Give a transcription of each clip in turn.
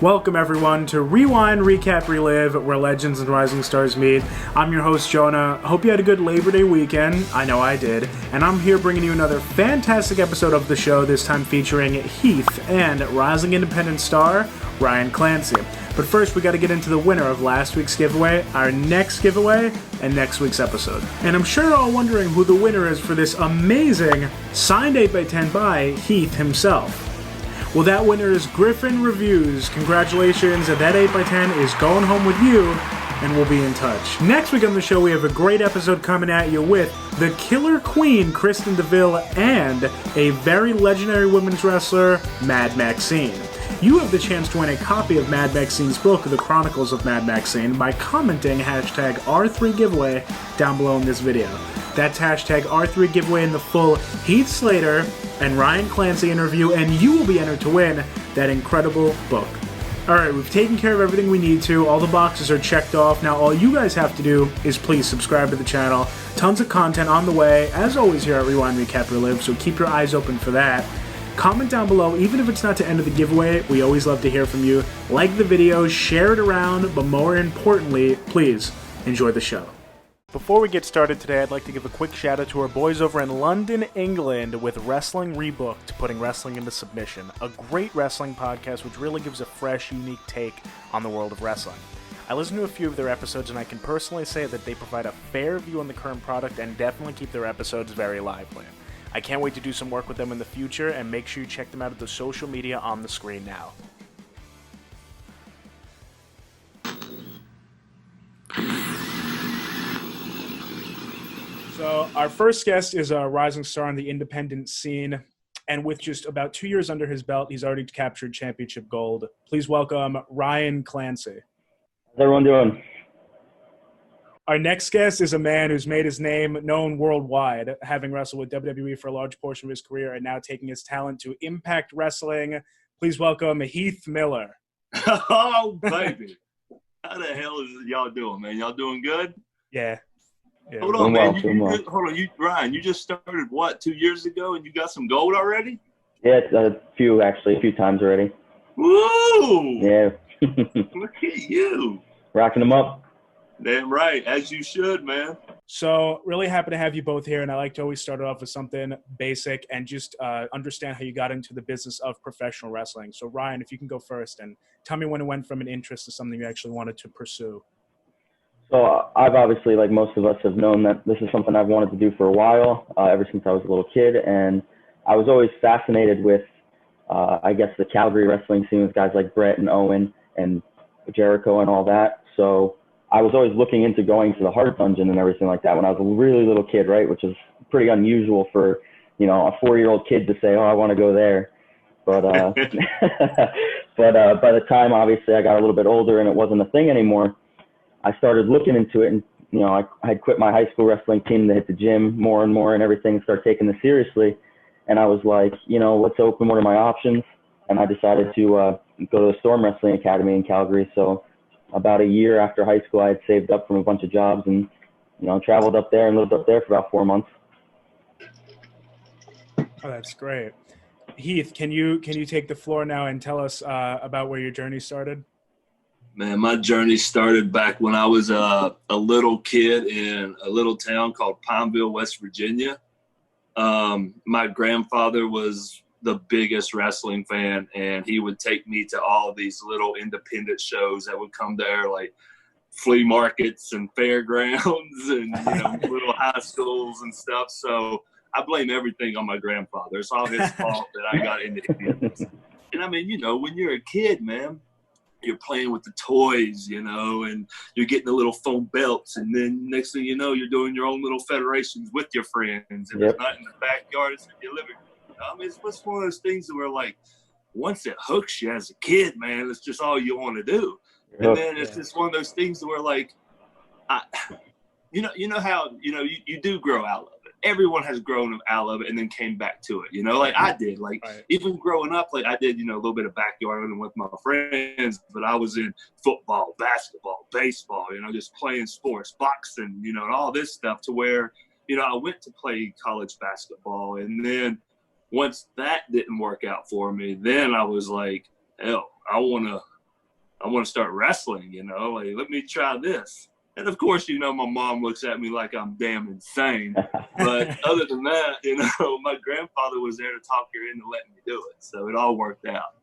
Welcome everyone to Rewind Recap Relive, where legends and rising stars meet. I'm your host Jonah. Hope you had a good Labor Day weekend. I know I did. And I'm here bringing you another fantastic episode of the show, this time featuring Heath and rising independent star Ryan Clancy. But first we gotta get into the winner of last week's giveaway, our next giveaway, and next week's episode. And I'm sure you're all wondering who the winner is for this amazing signed 8x10 by Heath himself. Well, that winner is Griffin Reviews. Congratulations, that 8x10 is going home with you, and we'll be in touch. Next week on the show, we have a great episode coming at you with the Killer Queen, Kristen DeVille, and a very legendary women's wrestler, Mad Maxine. You have the chance to win a copy of Mad Maxine's book, The Chronicles of Mad Maxine, by commenting hashtag R3giveaway down below in this video. That's hashtag R3 giveaway in the full Heath Slater and Ryan Clancy interview, and you will be entered to win that incredible book. Alright, we've taken care of everything we need to. All the boxes are checked off. Now all you guys have to do is please subscribe to the channel. Tons of content on the way, as always here at Rewind Recap Relive, so keep your eyes open for that. Comment down below, even if it's not to end of the giveaway, we always love to hear from you. Like the video, share it around, but more importantly, please enjoy the show. Before we get started today, I'd like to give a quick shout out to our boys over in London, England with Wrestling Rebooked, putting wrestling into submission. A great wrestling podcast which really gives a fresh, unique take on the world of wrestling. I listened to a few of their episodes and I can personally say that they provide a fair view on the current product and definitely keep their episodes very lively. I can't wait to do some work with them in the future, and make sure you check them out at the social media on the screen now. So our first guest is a rising star on the independent scene, and with just about 2 years under his belt, he's already captured championship gold. Please welcome Ryan Clancy. How's everyone doing? Our next guest is a man who's made his name known worldwide, having wrestled with WWE for a large portion of his career and now taking his talent to Impact Wrestling. Please welcome Heath Miller. Oh, baby. How the hell is y'all doing, man? Y'all doing good? Yeah. Hold on, man. Hold on. Ryan, you just started, what, 2 years ago, and you got some gold already? Yeah, a few times already. Woo! Yeah. Look at you. Rocking them up. Damn right, as you should, man. So really happy to have you both here, and I like to always start it off with something basic and just understand how you got into the business of professional wrestling. So Ryan, if you can go first and tell me when it went from an interest to something you actually wanted to pursue. So I've obviously, like most of us, have known that this is something I've wanted to do for a while, ever since I was a little kid, and I was always fascinated with, I guess, the Calgary wrestling scene with guys like Brett and Owen and Jericho and all that. So I was always looking into going to the Heart Dungeon and everything like that when I was a really little kid, right? Which is pretty unusual for, a 4-year-old kid to say, oh, I want to go there. But by the time, obviously, I got a little bit older and it wasn't a thing anymore, I started looking into it. And, I had quit my high school wrestling team to hit the gym more and more and everything and start taking this seriously. And I was like, let's open. What are my options? And I decided to go to the Storm Wrestling Academy in Calgary. So about a year after high school, I had saved up from a bunch of jobs and, traveled up there and lived up there for about 4 months. Oh, that's great. Heath, can you take the floor now and tell us about where your journey started? Man, my journey started back when I was a little kid in a little town called Pineville, West Virginia. My grandfather was the biggest wrestling fan, and he would take me to all these little independent shows that would come there, like flea markets and fairgrounds and little high schools and stuff. So I blame everything on my grandfather. It's all his fault that I got into it. And I mean, when you're a kid, man, you're playing with the toys, and you're getting the little foam belts, and then next thing you know, you're doing your own little federations with your friends, and it's not in the backyard, it's in your living room. I mean, it's one of those things where, like, once it hooks you as a kid, man, it's just all you want to do. And then it's just one of those things where, like, you know how you do grow out of it. Everyone has grown out of it and then came back to it. Like I did. Like even growing up, like I did, a little bit of backyard with my friends, but I was in football, basketball, baseball, just playing sports, boxing, and all this stuff to where, I went to play college basketball, and then once that didn't work out for me, then I was like, hell, I want to I want to start wrestling, you know, like, let me try this. And of course, you know, my mom looks at me like I'm damn insane. But other than that, you know, my grandfather was there to talk her into letting me do it. So it all worked out.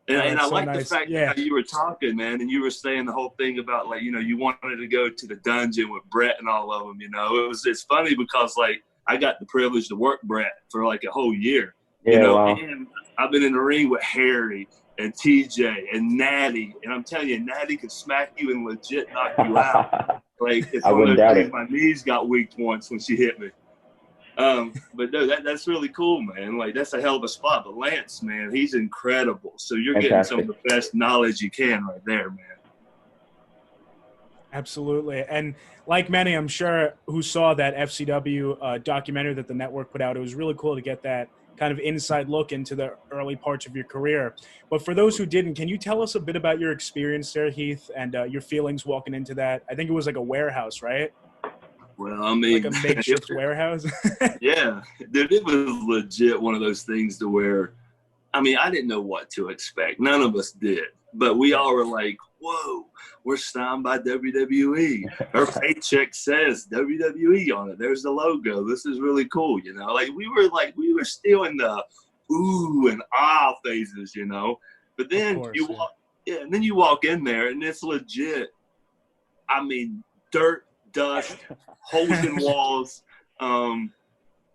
And I so like nice. the fact that you were talking, man, and you were saying the whole thing about, like, you know, you wanted to go to the dungeon with Brett and all of them, you know. It's funny because, like, I got the privilege to work Brett for, like, a whole year. Yeah, you know, wow. And I've been in the ring with Harry and TJ and Natty. And I'm telling you, Natty could smack you and legit knock you out. Like, it's I one of wouldn't those doubt things, it. my knees got weak once when she hit me. But no, that's really cool, man. Like, that's a hell of a spot. But Lance, man, he's incredible. So you're getting some of the best knowledge you can right there, man. Absolutely. And like many, I'm sure, who saw that FCW documentary that the network put out, it was really cool to get that kind of inside look into the early parts of your career. But for those who didn't, can you tell us a bit about your experience there, Heath, and your feelings walking into that? I think it was like a warehouse, right? Well, I mean, like a makeshift warehouse. Yeah, dude, it was legit one of those things to where, I mean, I didn't know what to expect. None of us did. But we all were like, whoa, we're signed by WWE. Her paycheck says WWE on it. There's the logo. This is really cool, you know? Like, we were still in the ooh and ah phases, you know? But then and then you walk in there and it's legit. I mean, dirt, dust, holes in walls,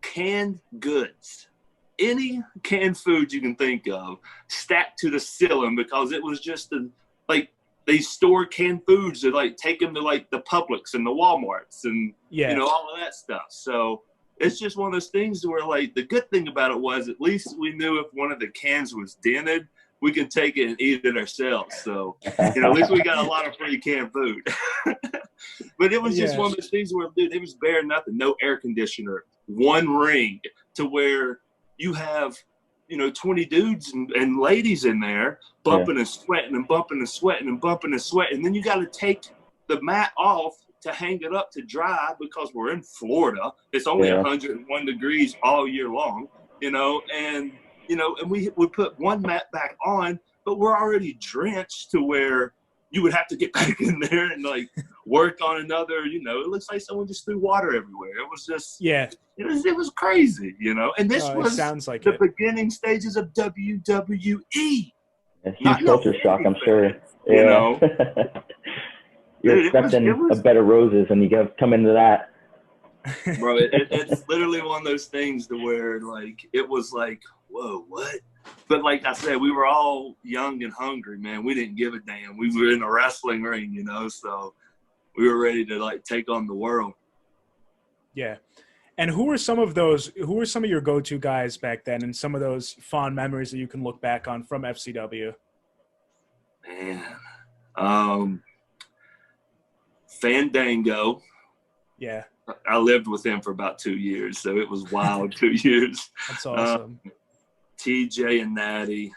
canned goods. Any canned food you can think of stacked to the ceiling because it was just they store canned foods to like take them to like the Publix and the Walmarts and you know all of that stuff. So it's just one of those things where like the good thing about it was at least we knew if one of the cans was dented, we could take it and eat it ourselves. So you know at least we got a lot of free canned food. But it was just one of those things where dude, it was bare nothing, no air conditioner, one ring to where you have, you know, 20 dudes and ladies in there bumping and sweating and bumping and sweating and bumping and sweating. And then you got to take the mat off to hang it up to dry because we're in Florida. It's only 101 degrees all year long, you know, and we would put one mat back on, but we're already drenched to where you would have to get back in there and like work on another, you know, it looks like someone just threw water everywhere. It was just, it was crazy, you know, and this was like the beginning stages of WWE. Huge culture shock, I'm sure. You know, you're expecting a bed of roses and you come into that. Bro, it's literally one of those things to where like, it was like, whoa, what? But like I said, we were all young and hungry, man. We didn't give a damn. We were in a wrestling ring, you know, so we were ready to like take on the world. Yeah. And who were some of your go-to guys back then and some of those fond memories that you can look back on from FCW? Man, Fandango. Yeah. I lived with him for about 2 years, so it was wild 2 years. That's awesome. TJ and Natty,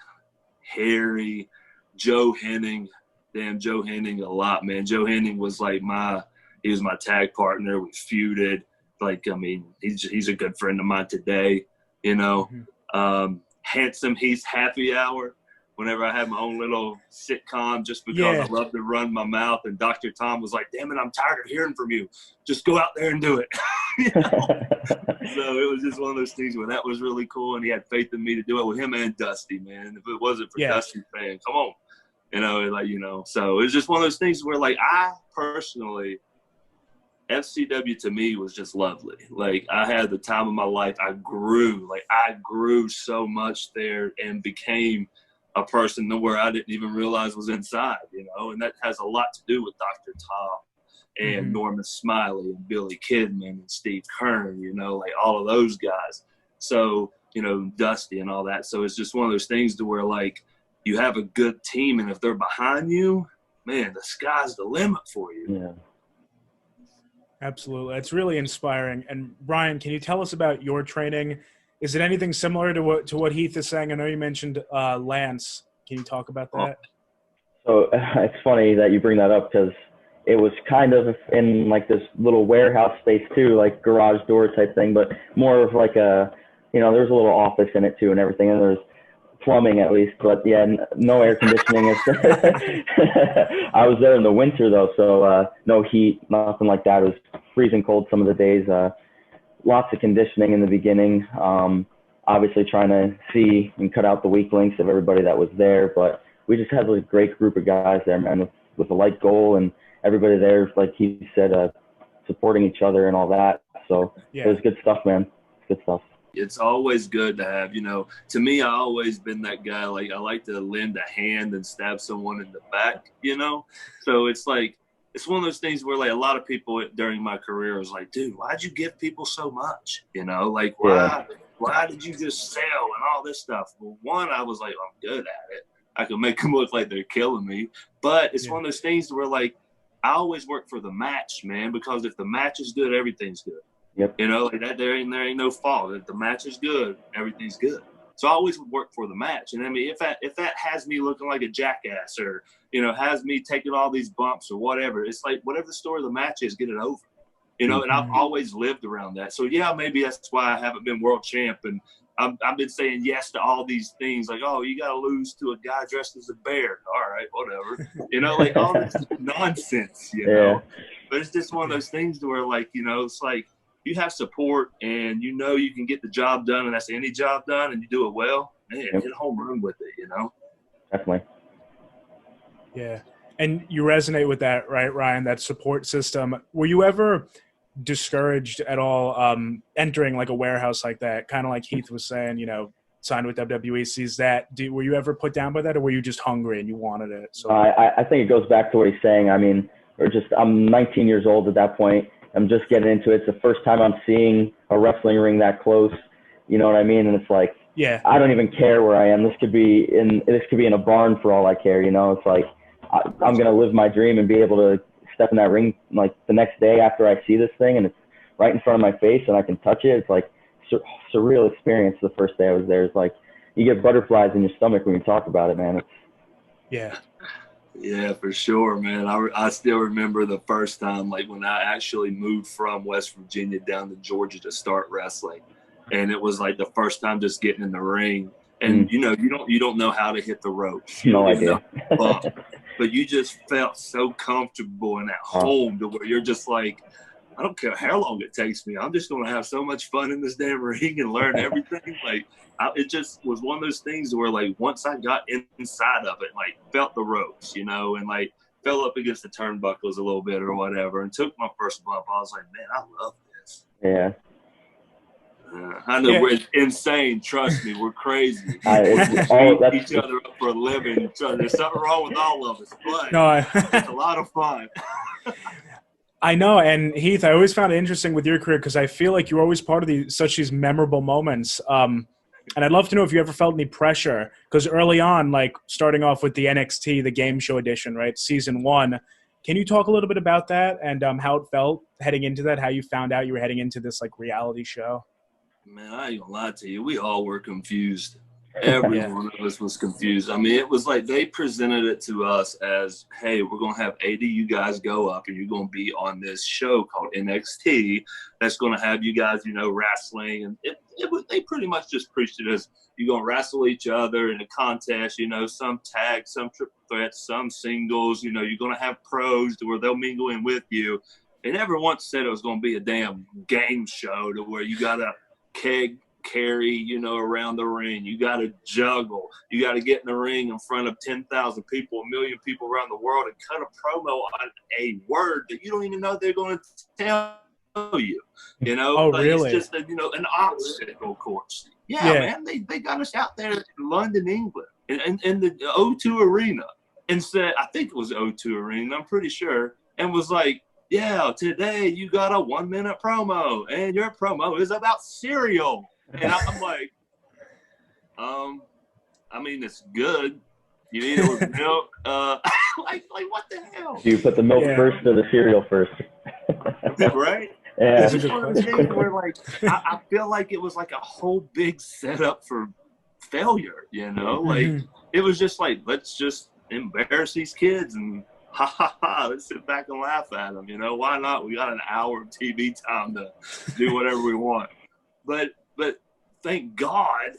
Harry, Joe Henning. Damn, Joe Henning a lot, man. Joe Henning was like he was my tag partner. We feuded. Like, I mean, he's a good friend of mine today, you know. Handsome Heath Happy Hour. Whenever I had my own little sitcom, just because I love to run my mouth, and Dr. Tom was like, damn it, I'm tired of hearing from you. Just go out there and do it. You know? So it was just one of those things where that was really cool, and he had faith in me to do it with him and Dusty, man. If it wasn't for Dusty saying, come on, you know, like, you know. So it was just one of those things where, like, I personally, FCW to me was just lovely. Like, I had the time of my life. I grew so much there and became a person where I didn't even realize was inside, you know, and that has a lot to do with Dr. Tom and Norman Smiley and Billy Kidman and Steve Kern, you know, like all of those guys. So, you know, Dusty and all that. So it's just one of those things to where, like, you have a good team, and if they're behind you, man, the sky's the limit for you. Yeah. Absolutely. It's really inspiring. And Brian, can you tell us about your training? Is it anything similar to what Heath is saying? I know you mentioned Lance. Can you talk about that? So it's funny that you bring that up because it was kind of in like this little warehouse space too, like garage door type thing, but more of like a, you know, there's a little office in it too and everything. And there's plumbing at least, but yeah, no air conditioning. I was there in the winter though, so no heat, nothing like that. It was freezing cold some of the days. Lots of conditioning in the beginning. Obviously trying to see and cut out the weak links of everybody that was there, but we just had a great group of guys there, man, with a like goal, and everybody there, like he said, supporting each other and all that. So It was good stuff, man. Good stuff. It's always good to have, to me, I always been that guy. Like, I like to lend a hand and stab someone in the back, So it's like, it's one of those things where, like, a lot of people during my career was like, dude, why'd you give people so much? Like, why did you just sell and all this stuff? Well, one, I was like, I'm good at it. I can make them look like they're killing me. But it's one of those things where, like, I always work for the match, man, because if the match is good, everything's good. Yep. Like that, there ain't no fault. If the match is good, everything's good. So I always work for the match. And I mean, if that has me looking like a jackass, or has me taking all these bumps or whatever, it's like whatever the story of the match is, get it over. And I've always lived around that. So yeah, maybe that's why I haven't been world champ, and I've been saying yes to all these things, like, oh, you got to lose to a guy dressed as a bear. All right, whatever. Like all this nonsense, know. But it's just one of those things where, like, it's like, you have support and you can get the job done, and that's any job done, and you do it well, man, hit a home run with it, Definitely. Yeah. And you resonate with that, right, Ryan, that support system. Were you ever discouraged at all entering like a warehouse like that, kind of like Heath was saying, signed with WWE, sees that? Were you ever put down by that, or were you just hungry and you wanted it? So I think it goes back to what he's saying. I mean, I'm 19 years old at that point. I'm just getting into it. It's the first time I'm seeing a wrestling ring that close. You know what I mean? And it's like, I don't even care where I am. This could be in a barn for all I care. It's like, I'm going to live my dream and be able to step in that ring like the next day after I see this thing and it's right in front of my face and I can touch it. It's like surreal experience. The first day I was there, it's like you get butterflies in your stomach when you talk about it, man. Yeah, for sure, man. I still remember the first time, like when I actually moved from West Virginia down to Georgia to start wrestling, and it was like the first time just getting in the ring, and you don't know how to hit the ropes. No idea. But you just felt so comfortable and at home to where you're just like, I don't care how long it takes me. I'm just going to have so much fun in this damn ring and learn everything. Like, it just was one of those things where, like, once I got inside of it, like, felt the ropes, and, like, fell up against the turnbuckles a little bit or whatever and took my first bump, I was like, man, I love this. Yeah. I know we're insane. Trust me, we're crazy. We beat each other up for a living. So there's something wrong with all of us, but it's a lot of fun. I know, and Heath, I always found it interesting with your career because I feel like you're always part of such these memorable moments. And I'd love to know if you ever felt any pressure, because early on, like starting off with the NXT, the Game Show Edition, right, season 1. Can you talk a little bit about that and how it felt heading into that? How you found out you were heading into this like reality show? Man, I ain't gonna lie to you. We all were confused. Every one of us was confused. I mean, it was like they presented it to us as, hey, we're going to have 80 you guys go up and you're going to be on this show called NXT that's going to have you guys, wrestling. And they pretty much just preached it as you're going to wrestle each other in a contest, some tag, some triple threats, some singles. You're going to have pros to where they'll mingle in with you. They never once said it was going to be a damn game show to where you got to keg carry, around the ring. You got to juggle. You got to get in the ring in front of 10,000 people, 1 million people around the world, and cut a promo on a word that you don't even know they're going to tell you. Oh, like really? It's just an obstacle course. Yeah, man. They got us out there in London, England, in the O2 Arena, and said, I think it was O2 Arena, I'm pretty sure, and was like, yeah, today you got a 1-minute promo, and your promo is about cereal. And I'm like, I mean, it's good. You eat it with milk. Like what the hell? Do you put the milk first or the cereal first? Right? Yeah. It's just one of the things where, like, I feel like it was like a whole big setup for failure, Like, it was just like, let's just embarrass these kids and let's sit back and laugh at them, Why not? We got an hour of TV time to do whatever we want. But thank God,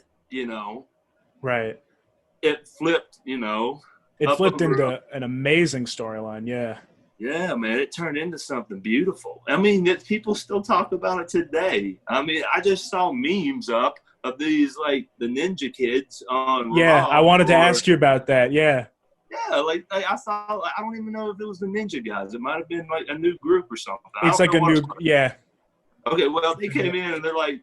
Right. it flipped, It up flipped over. into an amazing storyline. Yeah. Yeah, man, it turned into something beautiful. I mean, people still talk about it today. I mean, I just saw memes up of these, like, the Ninja Kids on Yeah, I Raw. wanted to ask you about that. Yeah. Yeah, like I saw, I don't even know if it was the Ninja guys. It might have been, like, a new group or something. I It's don't like know a what new it was. yeah. Okay, well, they came in and they're like,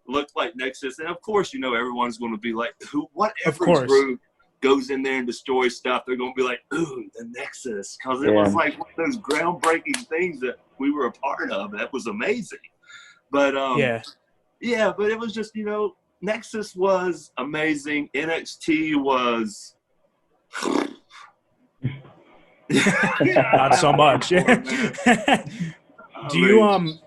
looked like Nexus. And, of course, everyone's going to be like, Of whatever course. group goes in there and destroys stuff, they're going to be like, ooh, the Nexus. Because it was like one of those groundbreaking things that we were a part of. That was amazing. But, yeah, but it was just, Nexus was amazing. NXT was... Not so much. Do you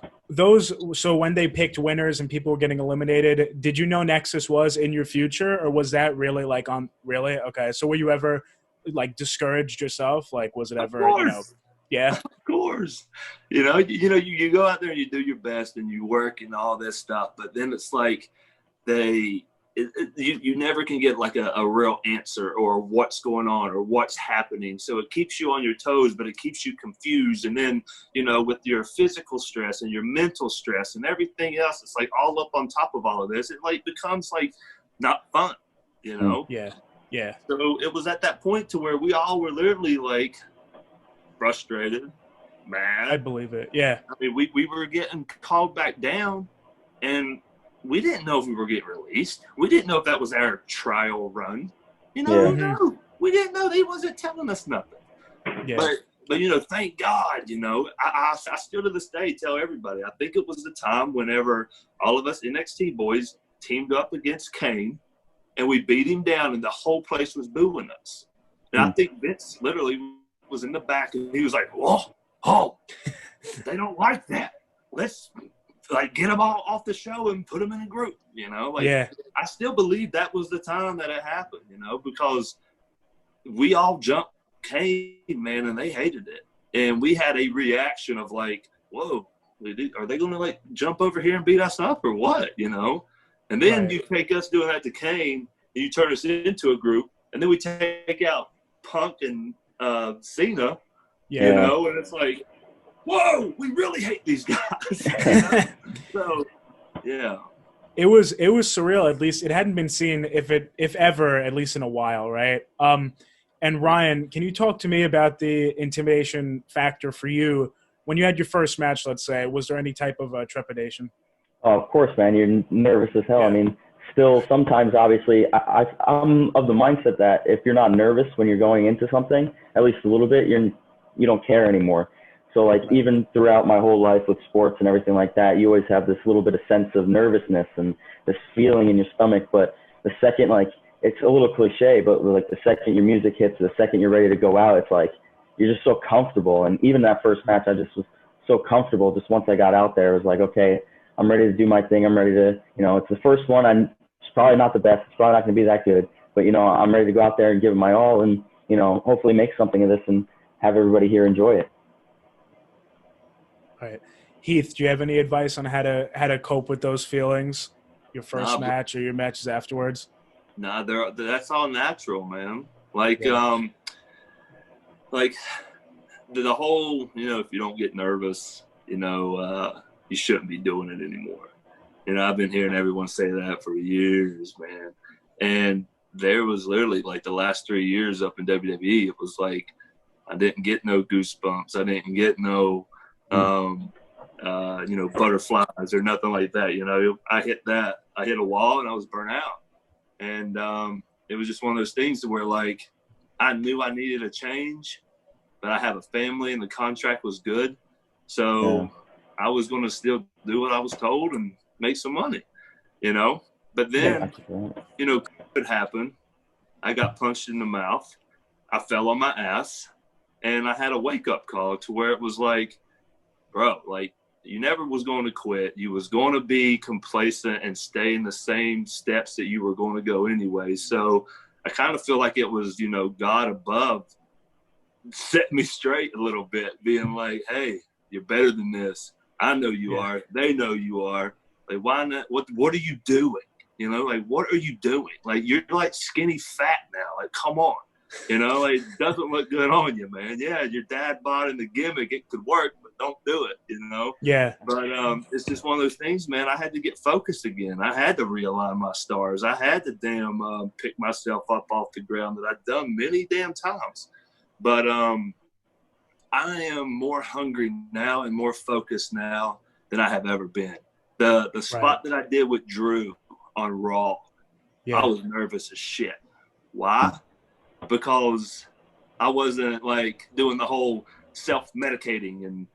so when they picked winners and people were getting eliminated, did you know Nexus was in your future, or was that really like really? Okay. So were you ever like discouraged yourself? Like was it ever, yeah. Of course. You go out there and you do your best and you work and all this stuff, but then it's like you never can get like a real answer or what's going on or what's happening. So it keeps you on your toes, but it keeps you confused. And then, with your physical stress and your mental stress and everything else, it's like all up on top of all of this. It like becomes like not fun, Yeah. Yeah. So it was at that point to where we all were literally like frustrated, mad. I believe it. Yeah. I mean, we were getting called back down, and we didn't know if we were getting released. We didn't know if that was our trial run. No, we didn't know. They wasn't telling us nothing. Yeah. But thank God, I still to this day tell everybody, I think it was the time whenever all of us NXT boys teamed up against Kane, and we beat him down, and the whole place was booing us. And I think Vince literally was in the back, and he was like, whoa, they don't like that. Let's get them all off the show and put them in a group, I still believe that was the time that it happened, because we all jumped Kane, man, and they hated it. And we had a reaction of like, whoa, are they going to like jump over here and beat us up or what, And then you take us doing that to Kane, and you turn us into a group, and then we take out Punk and Cena, and it's like, whoa, we really hate these guys. So, yeah. It was surreal. At least it hadn't been seen, if ever, at least in a while, right? And Ryan, can you talk to me about the intimidation factor for you when you had your first match? Let's say, was there any type of trepidation? Oh, of course, man. You're nervous as hell. Yeah. I mean, still sometimes, obviously, I'm of the mindset that if you're not nervous when you're going into something, at least a little bit, you don't care anymore. So, like, even throughout my whole life with sports and everything like that, you always have this little bit of sense of nervousness and this feeling in your stomach. But the second, like, it's a little cliche, but like the second your music hits, the second you're ready to go out, it's like you're just so comfortable. And even that first match, I just was so comfortable. Just once I got out there, it was like, okay, I'm ready to do my thing. I'm ready to, it's the first one. It's probably not the best. It's probably not going to be that good. But, I'm ready to go out there and give it my all and, hopefully make something of this and have everybody here enjoy it. All right. Heath, do you have any advice on how to cope with those feelings, your first match or your matches afterwards? Nah, that's all natural, man. Like, like the whole, if you don't get nervous, you shouldn't be doing it anymore. I've been hearing everyone say that for years, man. And there was literally like the last 3 years up in WWE, it was like I didn't get no goosebumps. I didn't get no, butterflies or nothing like that. I hit a wall and I was burnt out. And it was just one of those things where like I knew I needed a change, but I have a family and the contract was good. So I was going to still do what I was told and make some money, But then, COVID happened. I got punched in the mouth. I fell on my ass. And I had a wake-up call to where it was like, bro, like, you never was going to quit. You was going to be complacent and stay in the same steps that you were going to go anyway. So I kind of feel like it was, God above set me straight a little bit, being like, hey, you're better than this. I know you are. They know you are. Like, why not? What are you doing? You know, like, what are you doing? Like, you're like skinny fat now. Like, come on. You know, like, it doesn't look good on you, man. Yeah, your dad bought in the gimmick. It could work, but don't do it, you know? Yeah. But it's just one of those things, man. I had to get focused again. I had to realign my stars. I had to pick myself up off the ground that I've done many damn times. But I am more hungry now and more focused now than I have ever been. The spot that I did with Drew on Raw, I was nervous as shit. Why? Because I wasn't like doing the whole self-medicating, and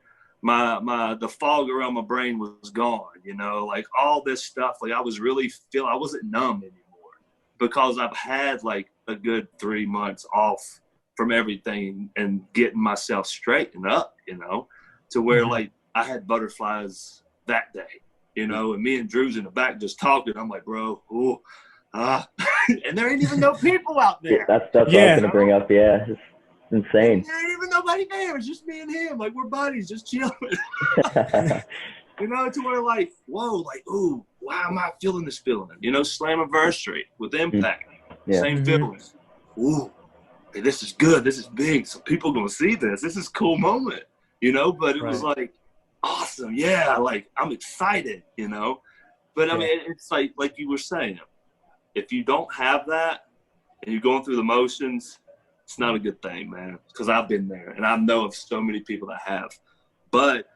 the fog around my brain was gone, you know, like all this stuff. Like I wasn't numb anymore because I've had like a good 3 months off from everything and getting myself straightened up, you know, to where like I had butterflies that day, you know, and me and Drew's in the back just talking. I'm like, bro, and there ain't even no people out there. That's what I was going to bring up. Yeah, it's insane. There ain't even nobody there. It's just me and him. Like, we're buddies, just chilling. You know, to where like, whoa, like, ooh, why am I feeling this feeling? You know, Slammiversary with Impact. Same feelings. Ooh, hey, this is good. This is big. So people going to see this. This is a cool moment, you know? But it was like, awesome. Yeah, like, I'm excited, you know? But, I mean, it's like you were saying, if you don't have that and you're going through the motions, it's not a good thing, man, because I've been there, and I know of so many people that have. But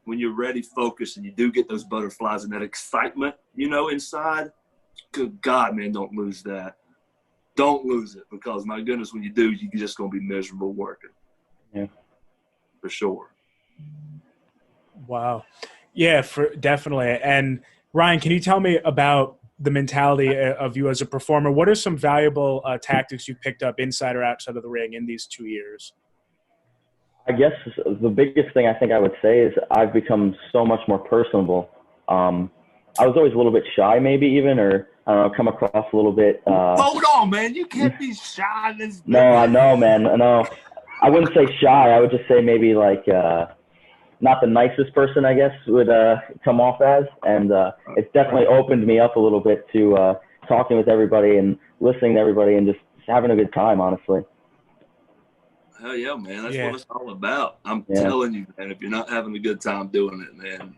when you're ready, focused, and you do get those butterflies and that excitement, you know, inside, good God, man, don't lose that. Don't lose it, because, my goodness, when you do, you're just going to be miserable working. Yeah. For sure. Wow. Yeah, definitely. And, Ryan, can you tell me about the mentality of you as a performer? What are some valuable tactics you picked up inside or outside of the ring in these 2 years? I guess the biggest thing I think I would say is I've become so much more personable. I was always a little bit shy, maybe even, or I don't know, come across a little bit. Hold on, man. You can't be shy in this. No, I know, man. No, I wouldn't say shy. I would just say maybe like not the nicest person, I guess, would come off as. And it's definitely opened me up a little bit to talking with everybody and listening to everybody and just having a good time, honestly. Hell yeah, man. That's what it's all about. I'm telling you, man, if you're not having a good time doing it, man,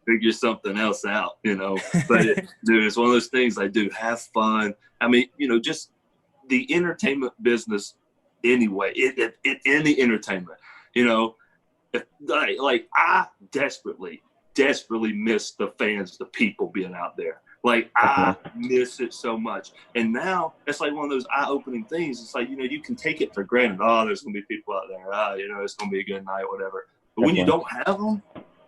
figure something else out, you know. But, dude, it's one of those things like, dude, have fun. I mean, you know, just the entertainment business anyway, in the entertainment, you know, like I desperately miss the fans, the people being out there. Like, I miss it so much. And now it's like one of those eye-opening things. It's like, you know, you can take it for granted. Oh, there's going to be people out there. You know, it's going to be a good night, whatever. But when you don't have them,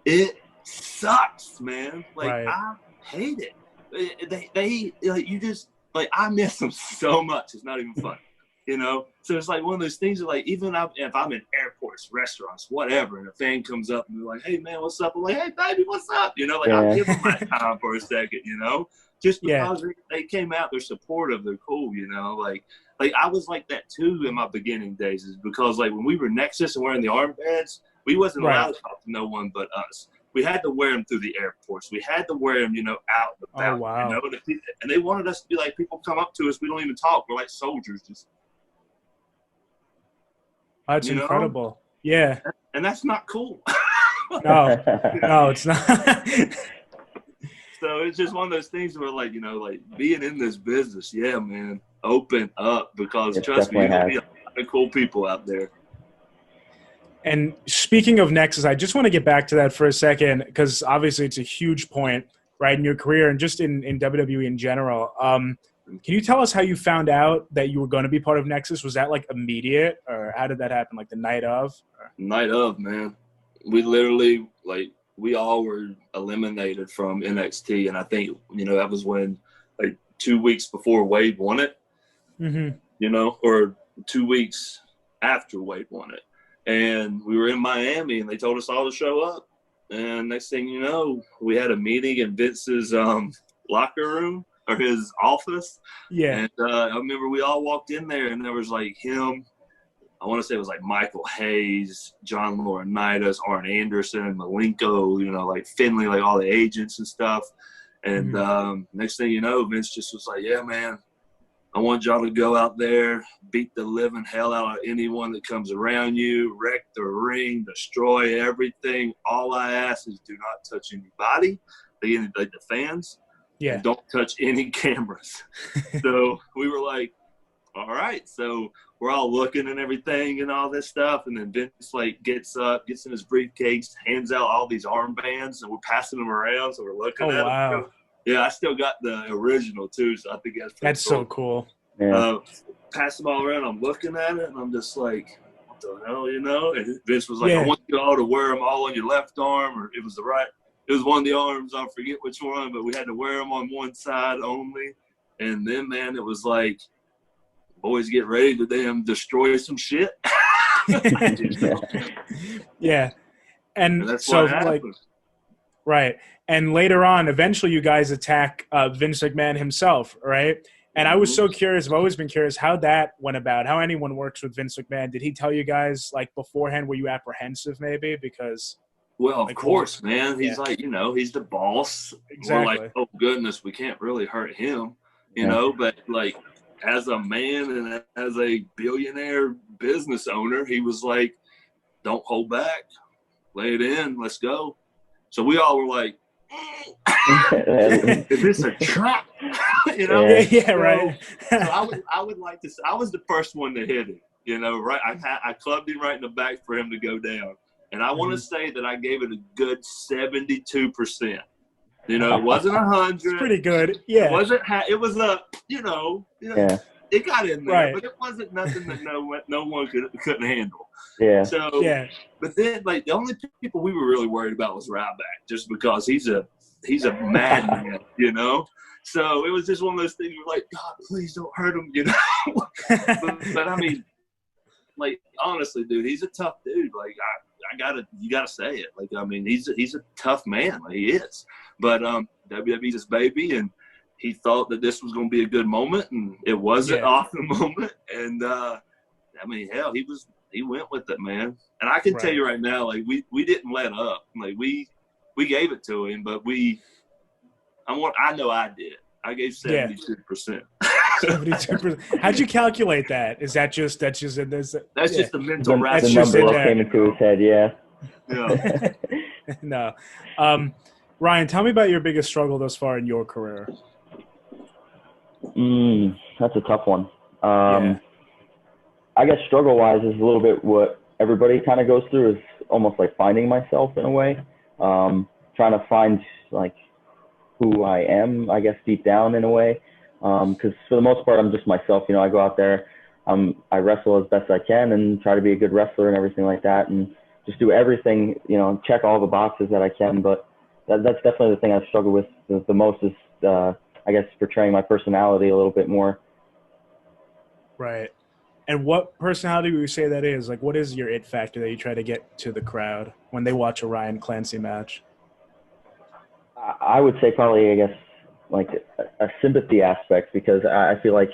it sucks, man. Like, I hate it. They like, you just, like, I miss them so much. It's not even fun, you know? So it's like one of those things that, like, even if I'm in airports, restaurants, whatever, and a fan comes up and they're like, hey, man, what's up? I'm like, hey, baby, what's up? You know, like, I'll give them my time for a second, you know? Just because they came out, they're supportive, they're cool, you know? Like I was like that, too, in my beginning days, is because, like, when we were Nexus and wearing the armbands, we wasn't allowed to talk to no one but us. We had to wear them through the airports. We had to wear them, you know, out and about. Oh, wow. You know? And they wanted us to be like, people come up to us, we don't even talk. We're like soldiers, just. That's incredible. Yeah. And that's not cool. No, it's not. So it's just one of those things where, like, you know, like, being in this business, yeah, man, open up, because trust me, there'll be a lot of cool people out there. And speaking of Nexus, I just want to get back to that for a second, because obviously it's a huge point, right, in your career and just in WWE in general. Can you tell us how you found out that you were going to be part of Nexus? Was that, like, immediate, or how did that happen, like the night of? Night of, man. We literally, like, we all were eliminated from NXT, and I think, you know, that was when, like, 2 weeks before Wade won it, you know, or 2 weeks after Wade won it. And we were in Miami, and they told us all to show up. And next thing you know, we had a meeting in Vince's locker room, or his office. Yeah. And I remember we all walked in there, and there was, like, him. I want to say it was, like, Michael Hayes, John Laurinaitis, Arn Anderson, Malenko, you know, like, Finley, like, all the agents and stuff. And next thing you know, Vince just was like, yeah, man, I want y'all to go out there, beat the living hell out of anyone that comes around you, wreck the ring, destroy everything. All I ask is do not touch anybody, like the fans, and don't touch any cameras. So we were like, all right. So we're all looking and everything and all this stuff. And then Vince like gets up, gets in his briefcase, hands out all these armbands, and we're passing them around. So we're looking at them. Yeah, I still got the original too, so I think that's cool. So cool. Yeah. Pass them all around. I'm looking at it, and I'm just like, what the hell, you know? And Vince was like, I want you all to wear them all on your left arm, or it was one of the arms. I forget which one, but we had to wear them on one side only. And then, man, it was like, boys, get ready to damn destroy some shit. Yeah, and that's so what happened. Like, right. And later on, eventually you guys attack Vince McMahon himself, right? And I was so curious. I've always been curious how that went about, how anyone works with Vince McMahon. Did he tell you guys, like, beforehand, were you apprehensive maybe? Because – well, of course, man. He's like, you know, he's the boss. Exactly. We're like, oh, goodness, we can't really hurt him, you know? But, like, as a man and as a billionaire business owner, he was like, don't hold back. Lay it in. Let's go. So we all were like, is this a trap? You know? Yeah, right. So I would like to say I was the first one to hit him, you know, right? I clubbed him right in the back for him to go down. And I want to say that I gave it a good 72%. You know, it wasn't 100. It's pretty good. Yeah. It wasn't. It was a. You know. It got in there, but it wasn't nothing that no one couldn't handle. Yeah. So. Yeah. But then, like, the only people we were really worried about was Ryback, just because he's a madman, you know. So it was just one of those things. We're like, God, please don't hurt him, you know. but I mean, like, honestly, dude, he's a tough dude. Like, you gotta say it. Like, I mean, he's a tough man. Like, he is. But WWE's his baby, and he thought that this was going to be a good moment, and it was an awesome moment. And I mean, hell, he went with it, man. And I can tell you right now, like, we didn't let up. Like, we gave it to him, but I know I did. I gave 72%. 72%. How'd you calculate that? Is that just that's just the mental rap. The number that came into his head, yeah. No. Ryan, tell me about your biggest struggle thus far in your career. That's a tough one. I guess struggle-wise is a little bit what everybody kind of goes through, is almost like finding myself in a way. Trying to find, like, who I am, I guess, deep down in a way. Because for the most part, I'm just myself. You know, I go out there, I wrestle as best I can and try to be a good wrestler and everything like that, and just do everything, you know, check all the boxes that I can. But that's definitely the thing I struggle with the most is, I guess, portraying my personality a little bit more. Right. And what personality would you say that is? Like, what is your it factor that you try to get to the crowd when they watch a Ryan Clancy match? I would say probably, I guess, like a sympathy aspect, because I feel like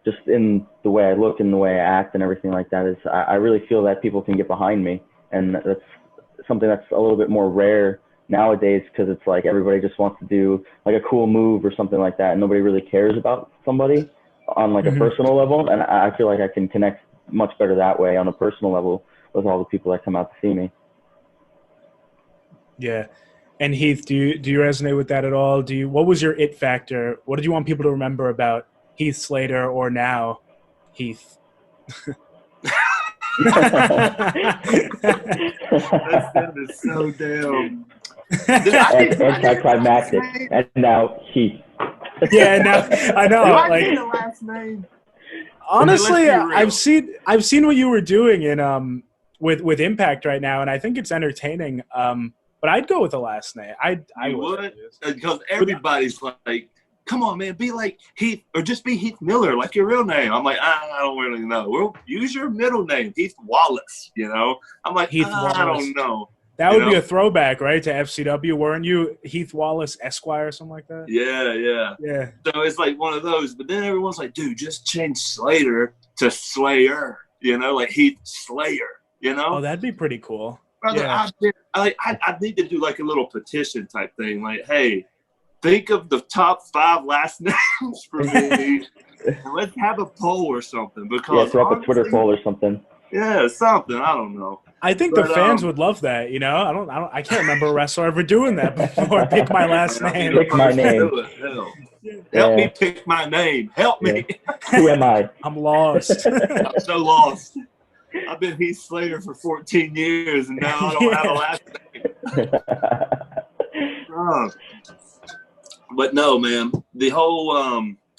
just in the way I look and the way I act and everything like that is I really feel that people can get behind me. And that's something that's a little bit more rare nowadays, because it's like everybody just wants to do like a cool move or something like that, and nobody really cares about somebody on like a personal level. And I feel like I can connect much better that way on a personal level with all the people that come out to see me. Yeah. And Heath, do you resonate with that at all? What was your it factor? What did you want people to remember about Heath Slater, or now Heath? That sounded so damn anticlimactic. And now Heath. Yeah, now I know. Do I like, need a last name? Honestly, I've seen what you were doing in with Impact right now, and I think it's entertaining. But I'd go with the last name. I would, because everybody's like, come on, man, be like Heath, or just be Heath Miller, like your real name. I'm like, I don't really know. Well, use your middle name, Heath Wallace, you know? I'm like, Heath Wallace. I don't know. That would be a throwback, right, to FCW. Weren't you Heath Wallace Esquire or something like that? Yeah. So it's like one of those. But then everyone's like, dude, just change Slater to Slayer, you know, like Heath Slayer, you know? Oh, that'd be pretty cool. Brother, I need to do like a little petition type thing. Like, hey, think of the top 5 last names for me, and let's have a poll or something. Because throw up a Twitter poll or something. Yeah, something. I don't know. I think the fans would love that. You know, I can't remember a wrestler ever doing that before. Pick my last name. Pick my name. Help me pick my name. Help me. Who am I? I'm lost. I'm so lost. I've been Heath Slater for 14 years, and now I don't have a last name. But no, man. The whole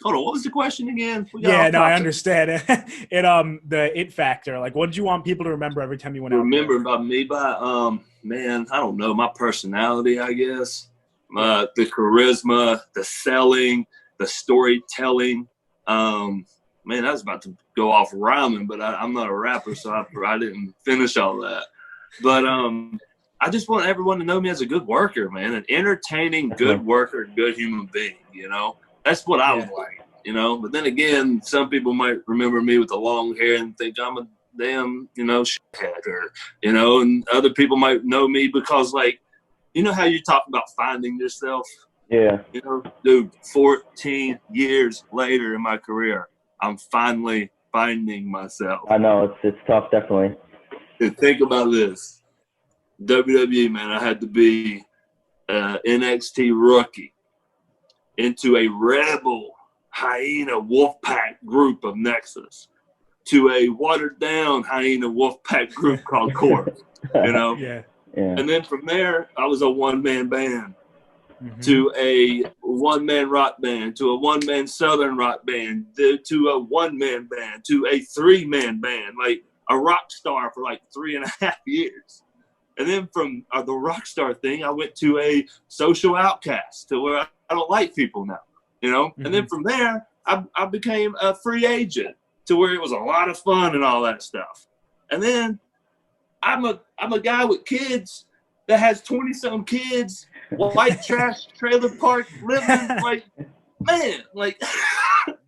hold on, what was the question again? I understand it. The it factor. Like, what did you want people to remember every time you went out? Remember about me by man, I don't know, my personality, I guess. The charisma, the selling, the storytelling. Man, I was about to go off rhyming, but I'm not a rapper, so I didn't finish all that. But I just want everyone to know me as a good worker, man, an entertaining, good worker, good human being, you know? That's what I was like, you know? But then again, some people might remember me with the long hair and think I'm a damn, you know, shithead, or, you know, and other people might know me because, like, you know how you talk about finding yourself? Yeah. You know, dude, 14 years later in my career, I'm finally finding myself. I know, it's tough, definitely. And think about this. WWE, man, I had to be NXT rookie into a rebel hyena wolfpack group of Nexus to a watered-down hyena wolfpack group called Corp, you know? Yeah. And then from there, I was a one-man band. To a one-man rock band, to a one-man southern rock band, to a one-man band, to a three-man band, like a rock star for like 3.5 years. And then from the rock star thing, I went to a social outcast, to where I don't like people now, you know? And then from there, I became a free agent, to where it was a lot of fun and all that stuff. And then I'm a guy with kids that has 20-some kids, white trash trailer park living, like, man, like,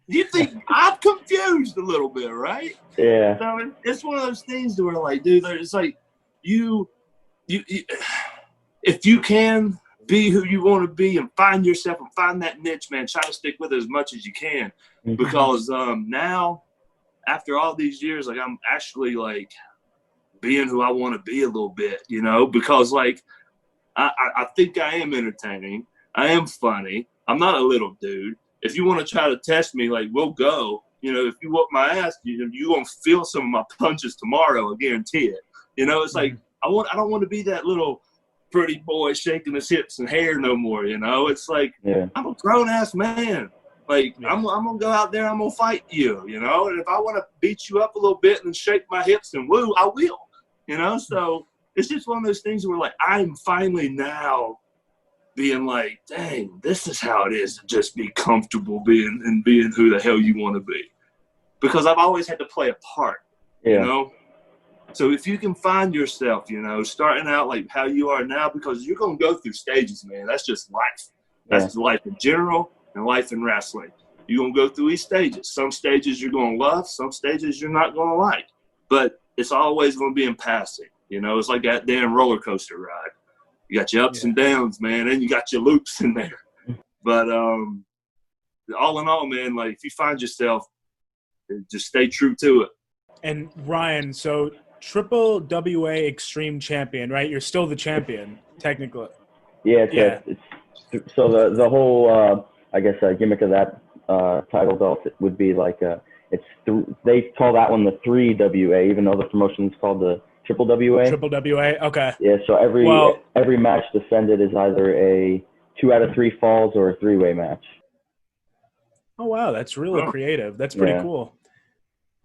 you think I'm confused a little bit, right? Yeah. So it's one of those things where, like, dude, it's like you if you can be who you want to be and find yourself and find that niche, man, try to stick with it as much as you can, because now, after all these years, like, I'm actually, like, being who I want to be a little bit, you know, because, like, I think I am entertaining. I am funny. I'm not a little dude. If you want to try to test me, like, we'll go. You know, if you whoop my ass, you're going to feel some of my punches tomorrow. I guarantee it. You know, it's like, I don't want to be that little pretty boy shaking his hips and hair no more, you know? It's like, I'm a grown-ass man. Like, I'm going to go out there, I'm going to fight you, you know? And if I want to beat you up a little bit and shake my hips and woo, I will, you know? So it's just one of those things where, like, I'm finally now being like, dang, this is how it is to just be comfortable being who the hell you want to be. Because I've always had to play a part, you know? So if you can find yourself, you know, starting out like how you are now, because you're going to go through stages, man. That's just life. That's life in general and life in wrestling. You're going to go through these stages. Some stages you're going to love. Some stages you're not going to like. But it's always going to be in passing. You know, it's like that damn roller coaster ride. You got your ups and downs, man, and you got your loops in there. But all in all, man, like, if you find yourself, just stay true to it. And Ryan, so triple WA Extreme Champion, right? You're still the champion, technically. Yeah, so the whole, I guess, gimmick of that title belt would be like, they call that one the 3WA, even though the promotion is called the Triple WA. Triple WA, okay. Yeah, so every match defended is either a 2 out of 3 falls or a 3-way match. Oh, wow, that's really creative. That's pretty cool.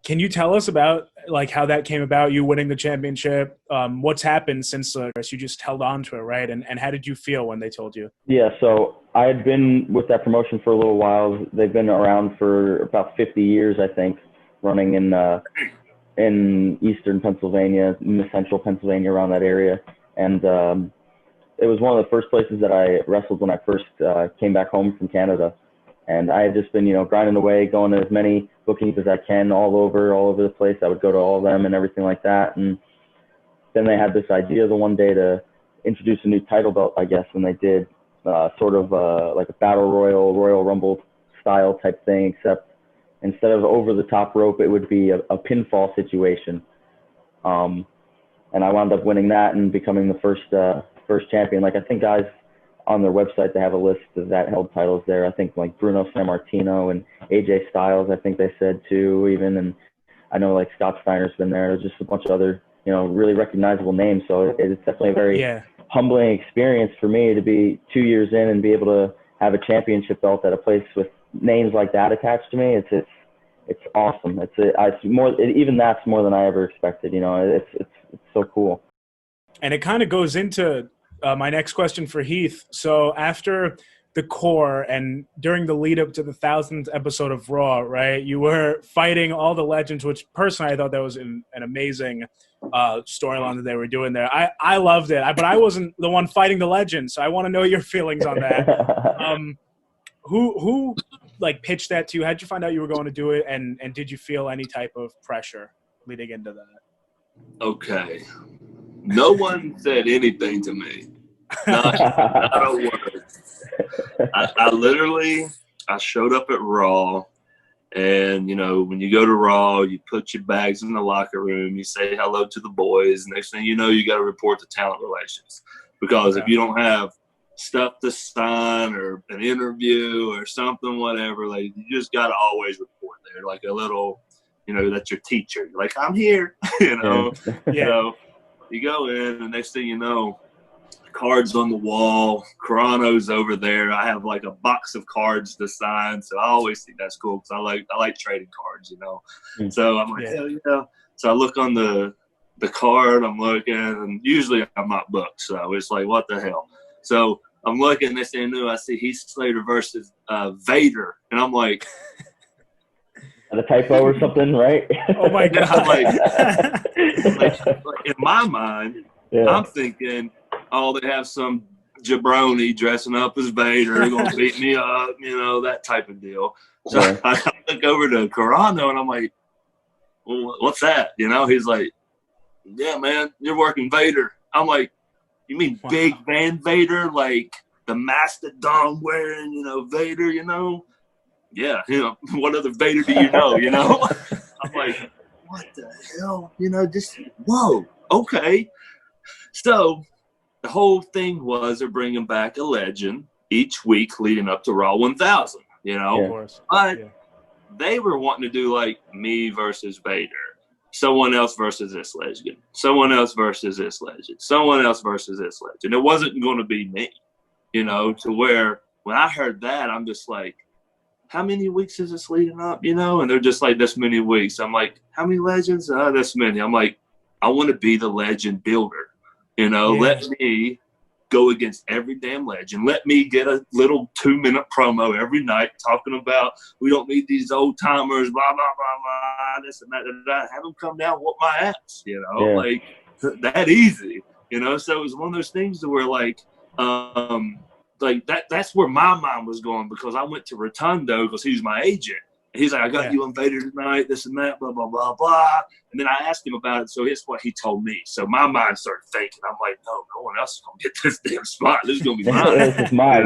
Can you tell us about, like, how that came about, you winning the championship? What's happened since you just held on to it, right? And how did you feel when they told you? Yeah, so I had been with that promotion for a little while. They've been around for about 50 years, I think, running in eastern Pennsylvania, central Pennsylvania, around that area. And it was one of the first places that I wrestled when I first came back home from Canada. And I had just been, you know, grinding away, going to as many bookings as I can all over the place. I would go to all of them and everything like that. And then they had this idea the one day to introduce a new title belt, I guess, and they did. sort of like a battle Royal Rumble style type thing, except instead of over the top rope, it would be a pinfall situation. And I wound up winning that and becoming the first champion. Like, I think guys on their website, they have a list that held titles there. I think like Bruno Sammartino and AJ Styles, I think they said too, even. And I know like Scott Steiner's been there. There's just a bunch of other, really recognizable names. So it's definitely a very humbling experience for me to be 2 years in and be able to have a championship belt at a place with names like that attached to me. It's awesome. Even that's more than I ever expected. It's so cool. And it kind of goes into my next question for Heath. So after the core and during the lead up to the 1000th episode of Raw, right, you were fighting all the legends, which personally I thought that was an amazing storyline that they were doing there. I loved it, but I wasn't the one fighting the legends, so I want to know your feelings on that. Who like pitched that to you? How'd you find out you were going to do it, and did you feel any type of pressure leading into that? Okay. No one said anything to me. Not a word. I showed up at Raw, and when you go to Raw, you put your bags in the locker room, you say hello to the boys. Next thing you know, you got to report to talent relations, because if you don't have stuff to sign or an interview or something, whatever, like, you just got to always report there, like a little, that's your teacher. You're like, I'm here, So you go in, and next thing you know, cards on the wall, Carano's over there. I have like a box of cards to sign, so I always think that's cool because I like trading cards, So I'm like, hell yeah. So I look on the card, I'm looking, and usually I'm not booked, so it's like, what the hell? So I'm looking, next thing I know, I see Heath Slater versus Vader, and I'm like, a typo or something, right? Oh my god! like in my mind, I'm thinking, oh, they have some jabroni dressing up as Vader, they're gonna beat me up, that type of deal. So I look over to Carano, and I'm like, well, what's that? He's like, yeah, man, you're working Vader. I'm like, you mean Big Van Vader, like the mastodon wearing, Vader, Yeah, what other Vader do you know, I'm like, what the hell? Just, whoa, okay. So the whole thing was they're bringing back a legend each week leading up to Raw 1000, Of course. But they were wanting to do like me versus Vader, someone else versus this legend, someone else versus this legend, someone else versus this legend. It wasn't going to be me, to where when I heard that, I'm just like, how many weeks is this leading up, And they're just like, this many weeks. I'm like, how many legends? This many. I'm like, I want to be the legend builder. Let me go against every damn legend. Let me get a little 2-minute promo every night talking about we don't need these old timers, blah, blah, blah, blah, this and that. Have them come down and whoop my ass, like that easy, So it was one of those things to where like that's where my mind was going, because I went to Rotundo because he was my agent. He's like, I got you on Vader tonight, this and that, blah, blah, blah, blah. And then I asked him about it, so it's what he told me. So my mind started thinking. I'm like, no one else is going to get this damn spot. This is going to be mine. This is mine,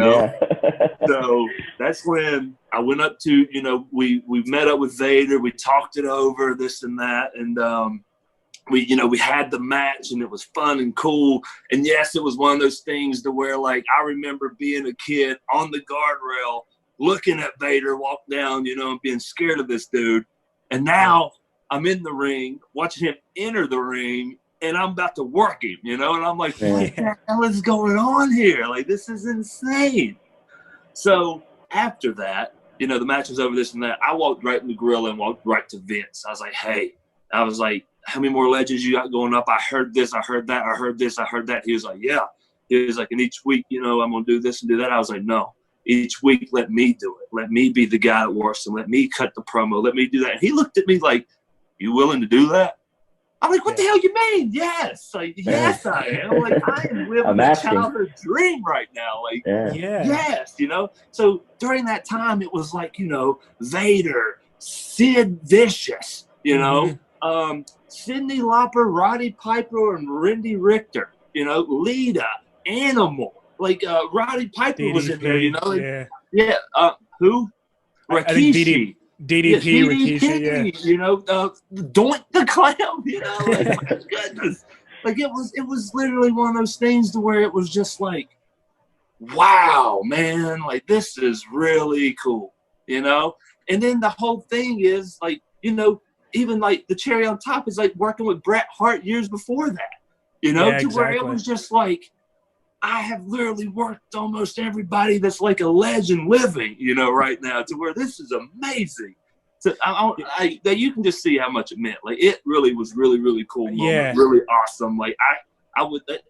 So that's when I went up to, we met up with Vader. We talked it over, this and that. And we had the match, and it was fun and cool. And, yes, it was one of those things to where, like, I remember being a kid on the guardrail, looking at Vader walk down, and being scared of this dude. And now I'm in the ring, watching him enter the ring, and I'm about to work him, and I'm like, what the hell is going on here? Like, this is insane. So after that, the match was over, this and that. I walked right in the gorilla and walked right to Vince. I was like, hey, how many more legends you got going up? I heard this, I heard that, I heard this, I heard that. He was like, yeah. He was like, and each week, I'm going to do this and do that. I was like, no. Each week, let me do it. Let me be the guy that works and let me cut the promo. Let me do that. And he looked at me like, you willing to do that? I'm like, what the hell you mean? Yes. Like, yes, I am. Like, I am living a childhood dream right now. Like, yes, So during that time, it was like, Vader, Sid Vicious, Cyndi Lauper, Roddy Piper, and Randy Richter, Lita, Animal, Roddy Piper was in there, DDP, who? I think Rikishi. DDP, DDP, Rikishi, Doink the Clown, my goodness. Like it was literally one of those things to where it was just like, wow, man, like this is really cool, And then the whole thing is like, even like the cherry on top is like working with Bret Hart years before that, exactly. Where it was just like, I have literally worked almost everybody that's like a legend living, right now, to where this is amazing. So you can just see how much it meant. Like it really was really, really cool moment, really awesome. Like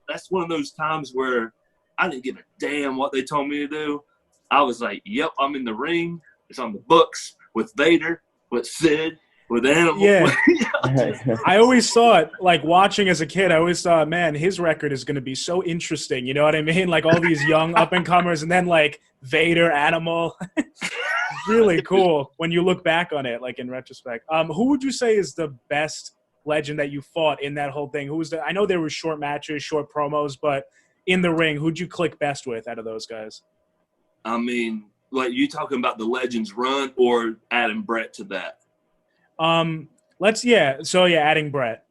that's one of those times where I didn't give a damn what they told me to do. I was like, yep, I'm in the ring. It's on the books with Vader, with Sid, with Animal. Yeah. I always thought, like watching as a kid, I always thought, man, his record is going to be so interesting. You know what I mean? Like all these young up and comers, and then like Vader, Animal. Really cool when you look back on it, like in retrospect. Who would you say is the best legend that you fought in that whole thing? I know there were short matches, short promos, but in the ring, who'd you click best with out of those guys? I mean, like you talking about the Legends run or adding Bret to that? Adding Bret.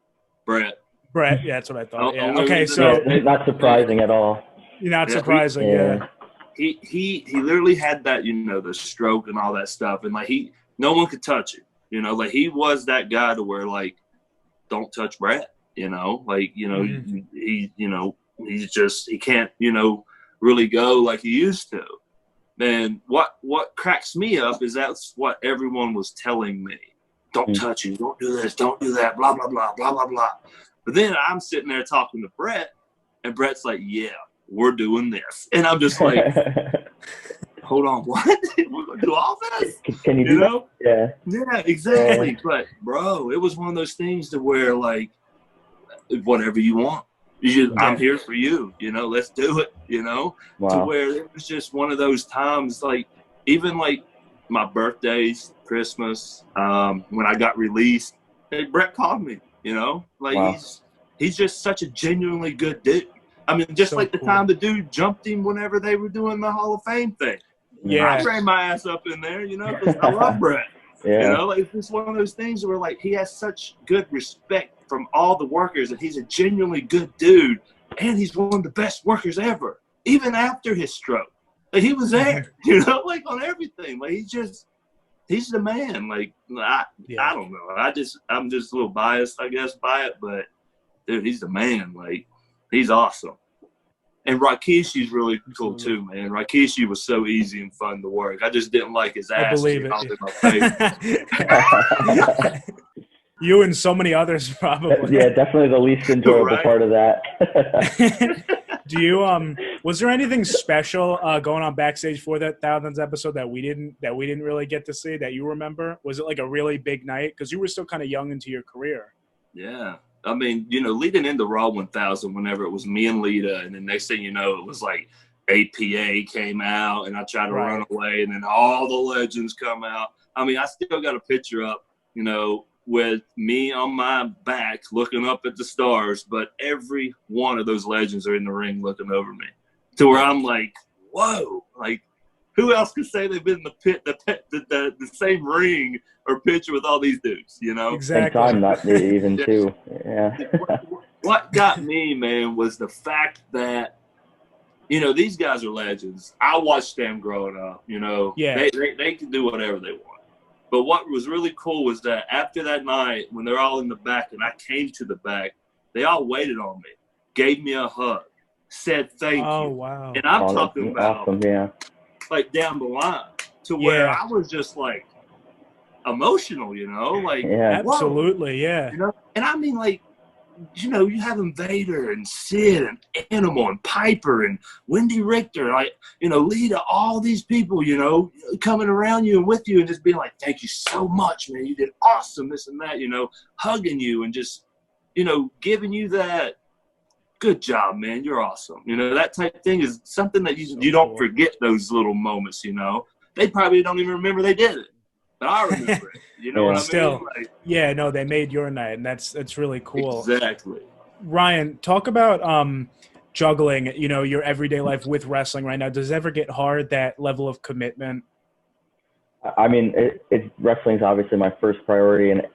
Bret, yeah, that's what I thought. Yeah. Okay, so not surprising at all. Not surprising, yeah. He literally had that, the stroke and all that stuff, and like no one could touch it. Like he was that guy to where like, don't touch Bret. Mm-hmm. He can't, really go like he used to. And what cracks me up is that's what everyone was telling me. Don't touch him. Don't do this. Don't do that. Blah, blah, blah, blah, blah, blah. But then I'm sitting there talking to Bret, and Bret's like, yeah, we're doing this. And I'm just like, hold on, what? We're going to do all this? Can you do that? Yeah. Yeah, exactly. Yeah. But, bro, it was one of those things to where, like, whatever you want. I'm here for you, let's do it, Wow. To where it was just one of those times, like, even like my birthdays, Christmas, when I got released, Bret called me, like wow. He's just such a genuinely good dude. I mean, just so like the cool. time the dude jumped him whenever they were doing the Hall of Fame thing. Yeah. I ran my ass up in there, because I love Bret. Yeah. Like it's just one of those things where like he has such good respect from all the workers, and he's a genuinely good dude, and he's one of the best workers ever, even after his stroke. Like he was there, like on everything. Like he's the man. Like I don't know. I'm just a little biased, I guess, by it, but dude, he's the man. Like he's awesome. And Rikishi's really cool too, man. Rikishi was so easy and fun to work. I just didn't like his ass. I believe it. In my face. You and so many others, probably. Yeah, definitely the least enjoyable part of that. Do you was there anything special going on backstage for that Thousands episode that we didn't really get to see that you remember? Was it like a really big night? Because you were still kind of young into your career. Yeah. I mean, leading into Raw 1000, whenever it was me and Lita, and the next thing you know, it was like APA came out, and I tried to run away, and then all the legends come out. I mean, I still got a picture up, with me on my back looking up at the stars, but every one of those legends are in the ring looking over me, to where I'm like, whoa, like, who else could say they've been in the pit, the same ring or picture with all these dudes, Exactly. Same time, not even too. Yeah. What got me, man, was the fact that, these guys are legends. I watched them growing up, Yeah. They can do whatever they want. But what was really cool was that after that night, when they're all in the back and I came to the back, they all waited on me, gave me a hug, said thank you. Oh, wow. And I'm talking about, awesome, yeah. like, down the line to where I was just, like, emotional, like. Yeah. Absolutely, yeah. And I mean, like, you have Vader and Sid and Animal and Piper and Wendy Richter, like, Lita, all these people, coming around you and with you and just being like, thank you so much, man. You did awesome, this and that, hugging you and just, giving you that, good job, man. You're awesome. That type of thing is something that you don't forget, those little moments, They probably don't even remember they did it. But I remember it. You know what I mean? Still, like, yeah, no, they made your night, and that's really cool. Exactly. Ryan, talk about juggling, you know, your everyday life with wrestling right now? Does it ever get hard, that level of commitment? I mean, wrestling is obviously my first priority, and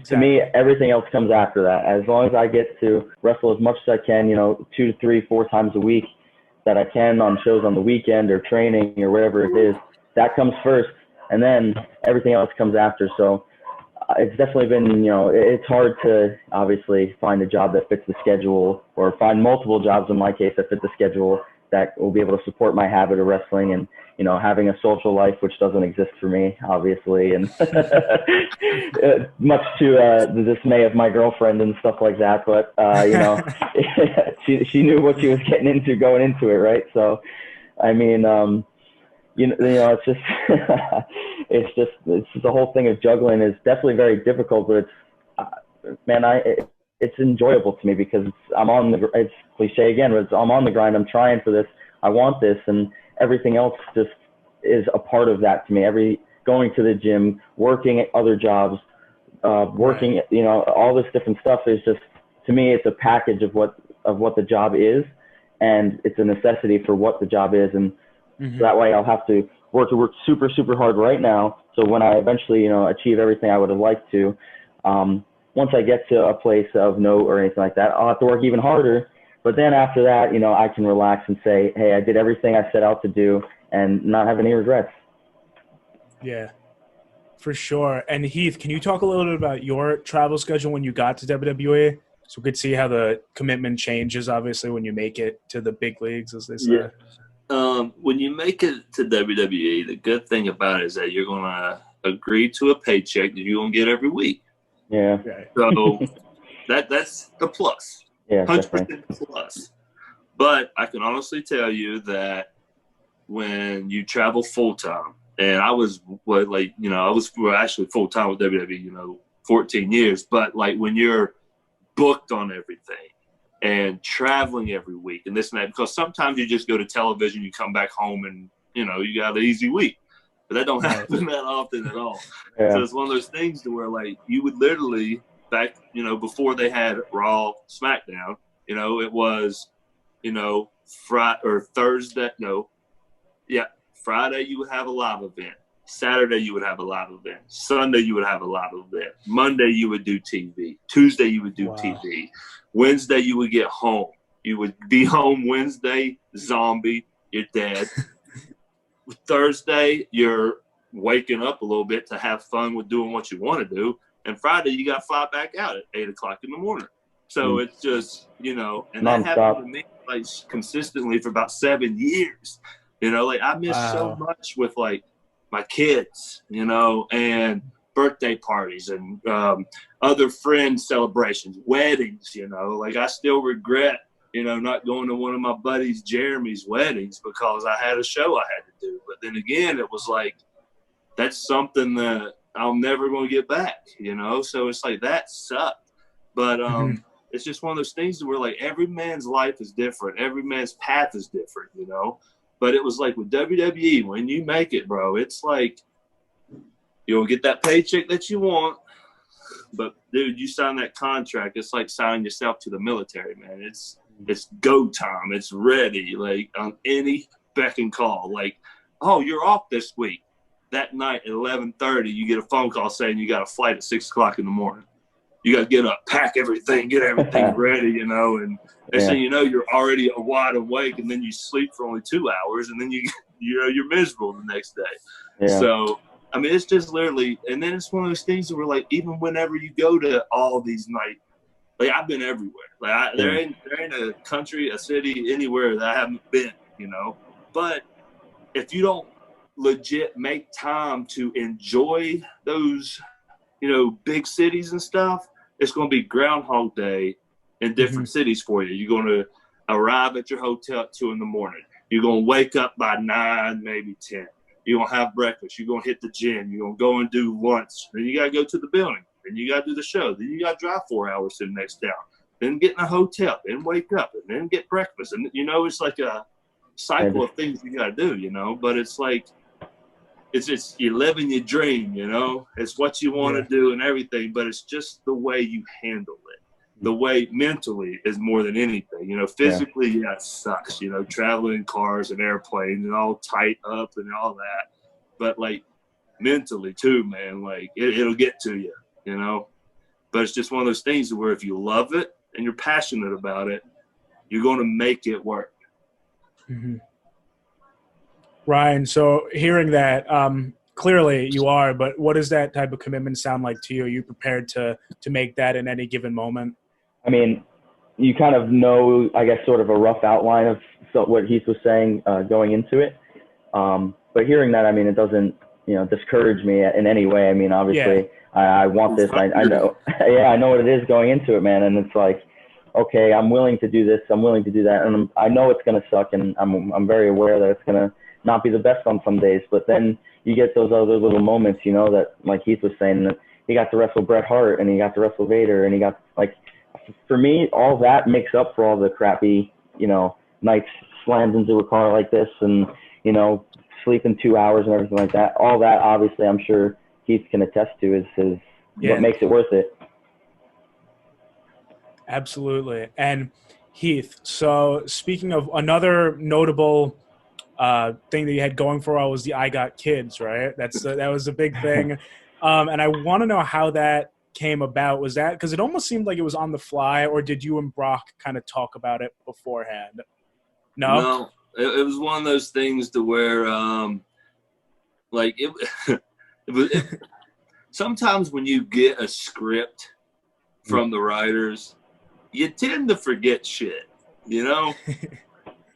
to me, everything else comes after that. As long as I get to wrestle as much as I can, you know, 2 to 3, 4 times a week that I can on shows on the weekend or training or whatever it is, that comes first, and then everything else comes after. So it's definitely been, you know, it's hard to obviously find a job that fits the schedule, or find multiple jobs in my case that fit the schedule that will be able to support my habit of wrestling and, you know, having a social life, which doesn't exist for me, obviously, and much to the dismay of my girlfriend and stuff like that. But, you know, she knew what she was getting into going into it, right? So, I mean, you know, it's just, it's just the whole thing of juggling is definitely very difficult, but it's enjoyable to me because it's cliche again, but I'm on the grind. I'm trying for this. I want this, and everything else just is a part of that to me. Going to the gym, working at other jobs, working, you know, all this different stuff is just, to me, it's a package of what the job is, and it's a necessity for what the job is. And so that way I'll have to work super, super hard right now. So when I eventually, you know, achieve everything I would have liked to, once I get to a place of note or anything like that, I'll have to work even harder. But then after that, you know, I can relax and say, hey, I did everything I set out to do and not have any regrets. Yeah, for sure. And Heath, can you talk a little bit about your travel schedule when you got to WWE? So we could see how the commitment changes, obviously, when you make it to the big leagues, as they say. Yeah. When you make it to WWE, the good thing about it is that you're going to agree to a paycheck that you're going to get every week. Yeah. So that's the plus. Yeah, 100% plus. But I can honestly tell you that when you travel full time, and I was actually full time with WWE, you know, 14 years. But like when you're booked on everything and traveling every week and this and that, because sometimes you just go to television, you come back home, and you know you got an easy week. But that don't happen that often at all. Yeah. So it's one of those things to where like you would literally back, you know, before they had Raw, SmackDown, you know, it was, you know, Friday you would have a live event. Saturday you would have a live event. Sunday you would have a live event. Monday you would do TV. Tuesday you would do TV. Wednesday you would get home. You would be home Wednesday, zombie, you're dead. Thursday, you're waking up a little bit to have fun with doing what you want to do. And Friday, you got to fly back out at 8 o'clock in the morning. So it's just, you know, and that happened to me like consistently for about 7 years. You know, like I miss so much with like my kids, you know, and birthday parties and other friends' celebrations, weddings, you know, like I still regret, you know, not going to one of my buddies, Jeremy's weddings because I had a show I had to do. But then again, it was like, that's something that I'm never going to get back, you know? So it's like, that sucked. But it's just one of those things where like every man's life is different. Every man's path is different, you know? But it was like with WWE, when you make it, bro, it's like you'll get that paycheck that you want. But, dude, you sign that contract, it's like signing yourself to the military, man. It's go time. It's ready, like on any beck and call. Like, oh, you're off this week. That night at 11:30, you get a phone call saying you got a flight at 6 o'clock in the morning. You got to get up, pack everything, get everything ready, you know. And next thing you know, you're already wide awake, and then you sleep for only 2 hours, and then you're miserable the next day. Yeah. So, I mean, it's just literally, and then it's one of those things where like even whenever you go to all these nights, like I've been everywhere. Like there ain't a country, a city, anywhere that I haven't been, you know. But if you don't legit make time to enjoy those, you know, big cities and stuff, it's going to be Groundhog Day in different cities for you. You're going to arrive at your hotel at 2 in the morning. You're going to wake up by 9, maybe 10. You're going to have breakfast. You're going to hit the gym. You're going to go and do lunch. Then you got to go to the building. Then you got to do the show. Then you got to drive 4 hours to the next town. Then get in a hotel. Then wake up. And then get breakfast. And, you know, it's like a cycle of things you got to do, you know. But it's like, it's just you're living your dream, you know. It's what you want to do and everything, but it's just the way you handle it. the way mentally is more than anything. You know, physically, yeah, it sucks. You know, traveling in cars and airplanes and all tight up and all that. But like mentally too, man, like it'll get to you. You know, but it's just one of those things where if you love it and you're passionate about it, you're going to make it work. Mm-hmm. Ryan, so hearing that, clearly you are, but what does that type of commitment sound like to you? Are you prepared to make that in any given moment? I mean, you kind of know, I guess, sort of a rough outline of what Heath was saying going into it. But hearing that, I mean, it doesn't, discourage me in any way. I mean, obviously, I want this. I know, I know what it is going into it, man. And it's like, okay, I'm willing to do this. I'm willing to do that. And I know it's going to suck. And I'm very aware that it's going to not be the best on some days. But then you get those other little moments, that, like Heath was saying, that he got to wrestle Bret Hart and he got to wrestle Vader and he got, like, for me, all that makes up for all the crappy, nights slammed into a car like this and, sleeping 2 hours and everything like that. All that, obviously, I'm sure Heath can attest to is what makes it worth it. Absolutely. And Heath, so speaking of another notable thing that you had going for a while was the I Got Kids, right? That was a big thing. And I want to know how that came about. Was that because it almost seemed like it was on the fly, or did you and Brock kind of talk about it beforehand? No, it was one of those things to where, like sometimes when you get a script from the writers, you tend to forget shit,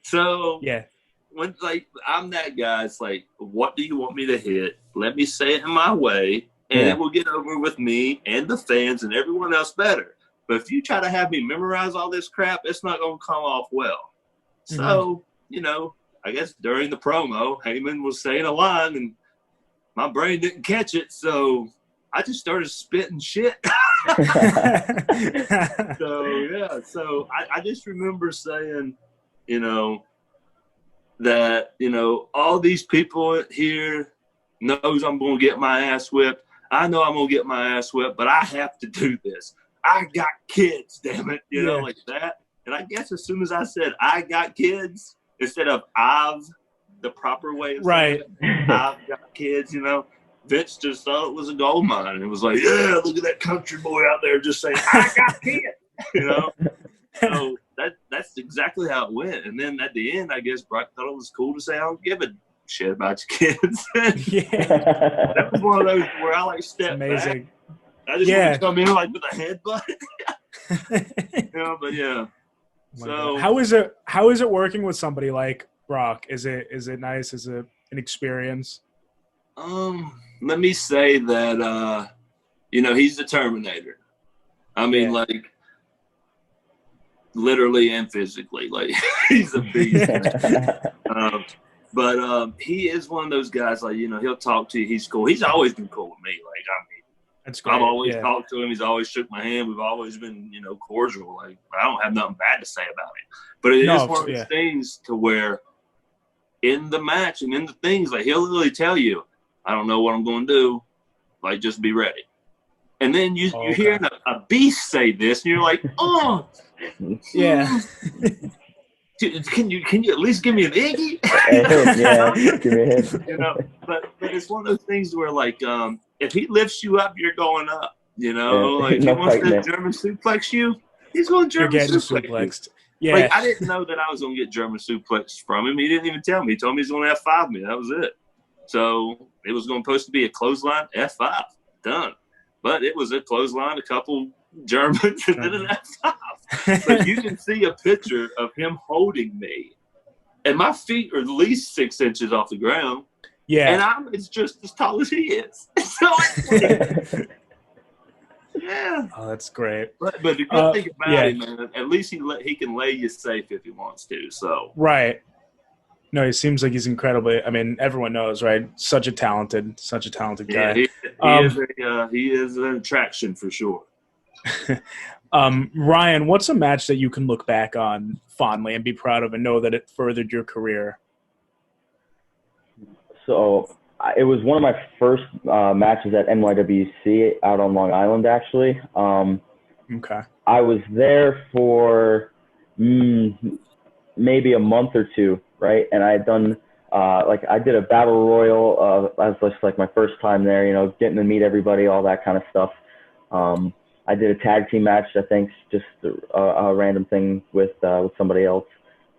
So when I'm that guy, it's like, what do you want me to hit? Let me say it in my way, and it will get over with me and the fans and everyone else better. But if you try to have me memorize all this crap, it's not going to come off well. So, I guess during the promo, Heyman was saying a line, and my brain didn't catch it, so I just started spitting shit. So I just remember saying, that, all these people here knows I'm going to get my ass whipped. I know I'm going to get my ass whipped, but I have to do this. I got kids, damn it, like that. And I guess as soon as I said I got kids, instead of I've, the proper way of saying it, I've got kids, Vince just thought it was a gold mine. And it was like, yeah, look at that country boy out there just saying, I got kids, So that's exactly how it went. And then at the end, I guess Brock thought it was cool to say, I don't give a shit about your kids. That was one of those where I stepped back. I just want to come in with a headbutt. But yeah. So how is it working with somebody like Brock? Is it nice? Is it an experience? Let me say that he's the Terminator. I mean, literally and physically, he's a beast. But he is one of those guys, he'll talk to you. He's cool. He's always been cool with me. That's great. I've always talked to him. He's always shook my hand. We've always been, cordial. I don't have nothing bad to say about it. But it is one of those things to where in the match and in the things, he'll literally tell you, I don't know what I'm going to do. Just be ready. And then you're hearing a beast say this, and you're like, oh. Yeah. Can you at least give me an Iggy? Give me a hint. But it's one of those things where if he lifts you up, you're going up. If he wants to German suplex you, he's going to German suplex you. Yeah. I didn't know that I was going to get German suplex from him. He didn't even tell me. He told me he's going to F5 me. That was it. So it was supposed to be a clothesline F5. Done. But it was a clothesline, a couple Germans, and then an F5. But you can see a picture of him holding me, and my feet are at least 6 inches off the ground. Yeah, and it's just as tall as he is. So yeah. Oh, that's great. But the good thing about him, man, at least he can lay you safe if he wants to. So right. No, he seems like he's incredibly. I mean, everyone knows, right? Such a talented guy. Yeah, he is an attraction for sure. Ryan, what's a match that you can look back on fondly and be proud of and know that it furthered your career? So it was one of my first matches at NYWC out on Long Island, actually. Okay. I was there for maybe a month or two, right? And I had done I did a battle royal. That was just like my first time there, you know, getting to meet everybody, all that kind of stuff. I did a tag team match, I think, just a random thing with somebody else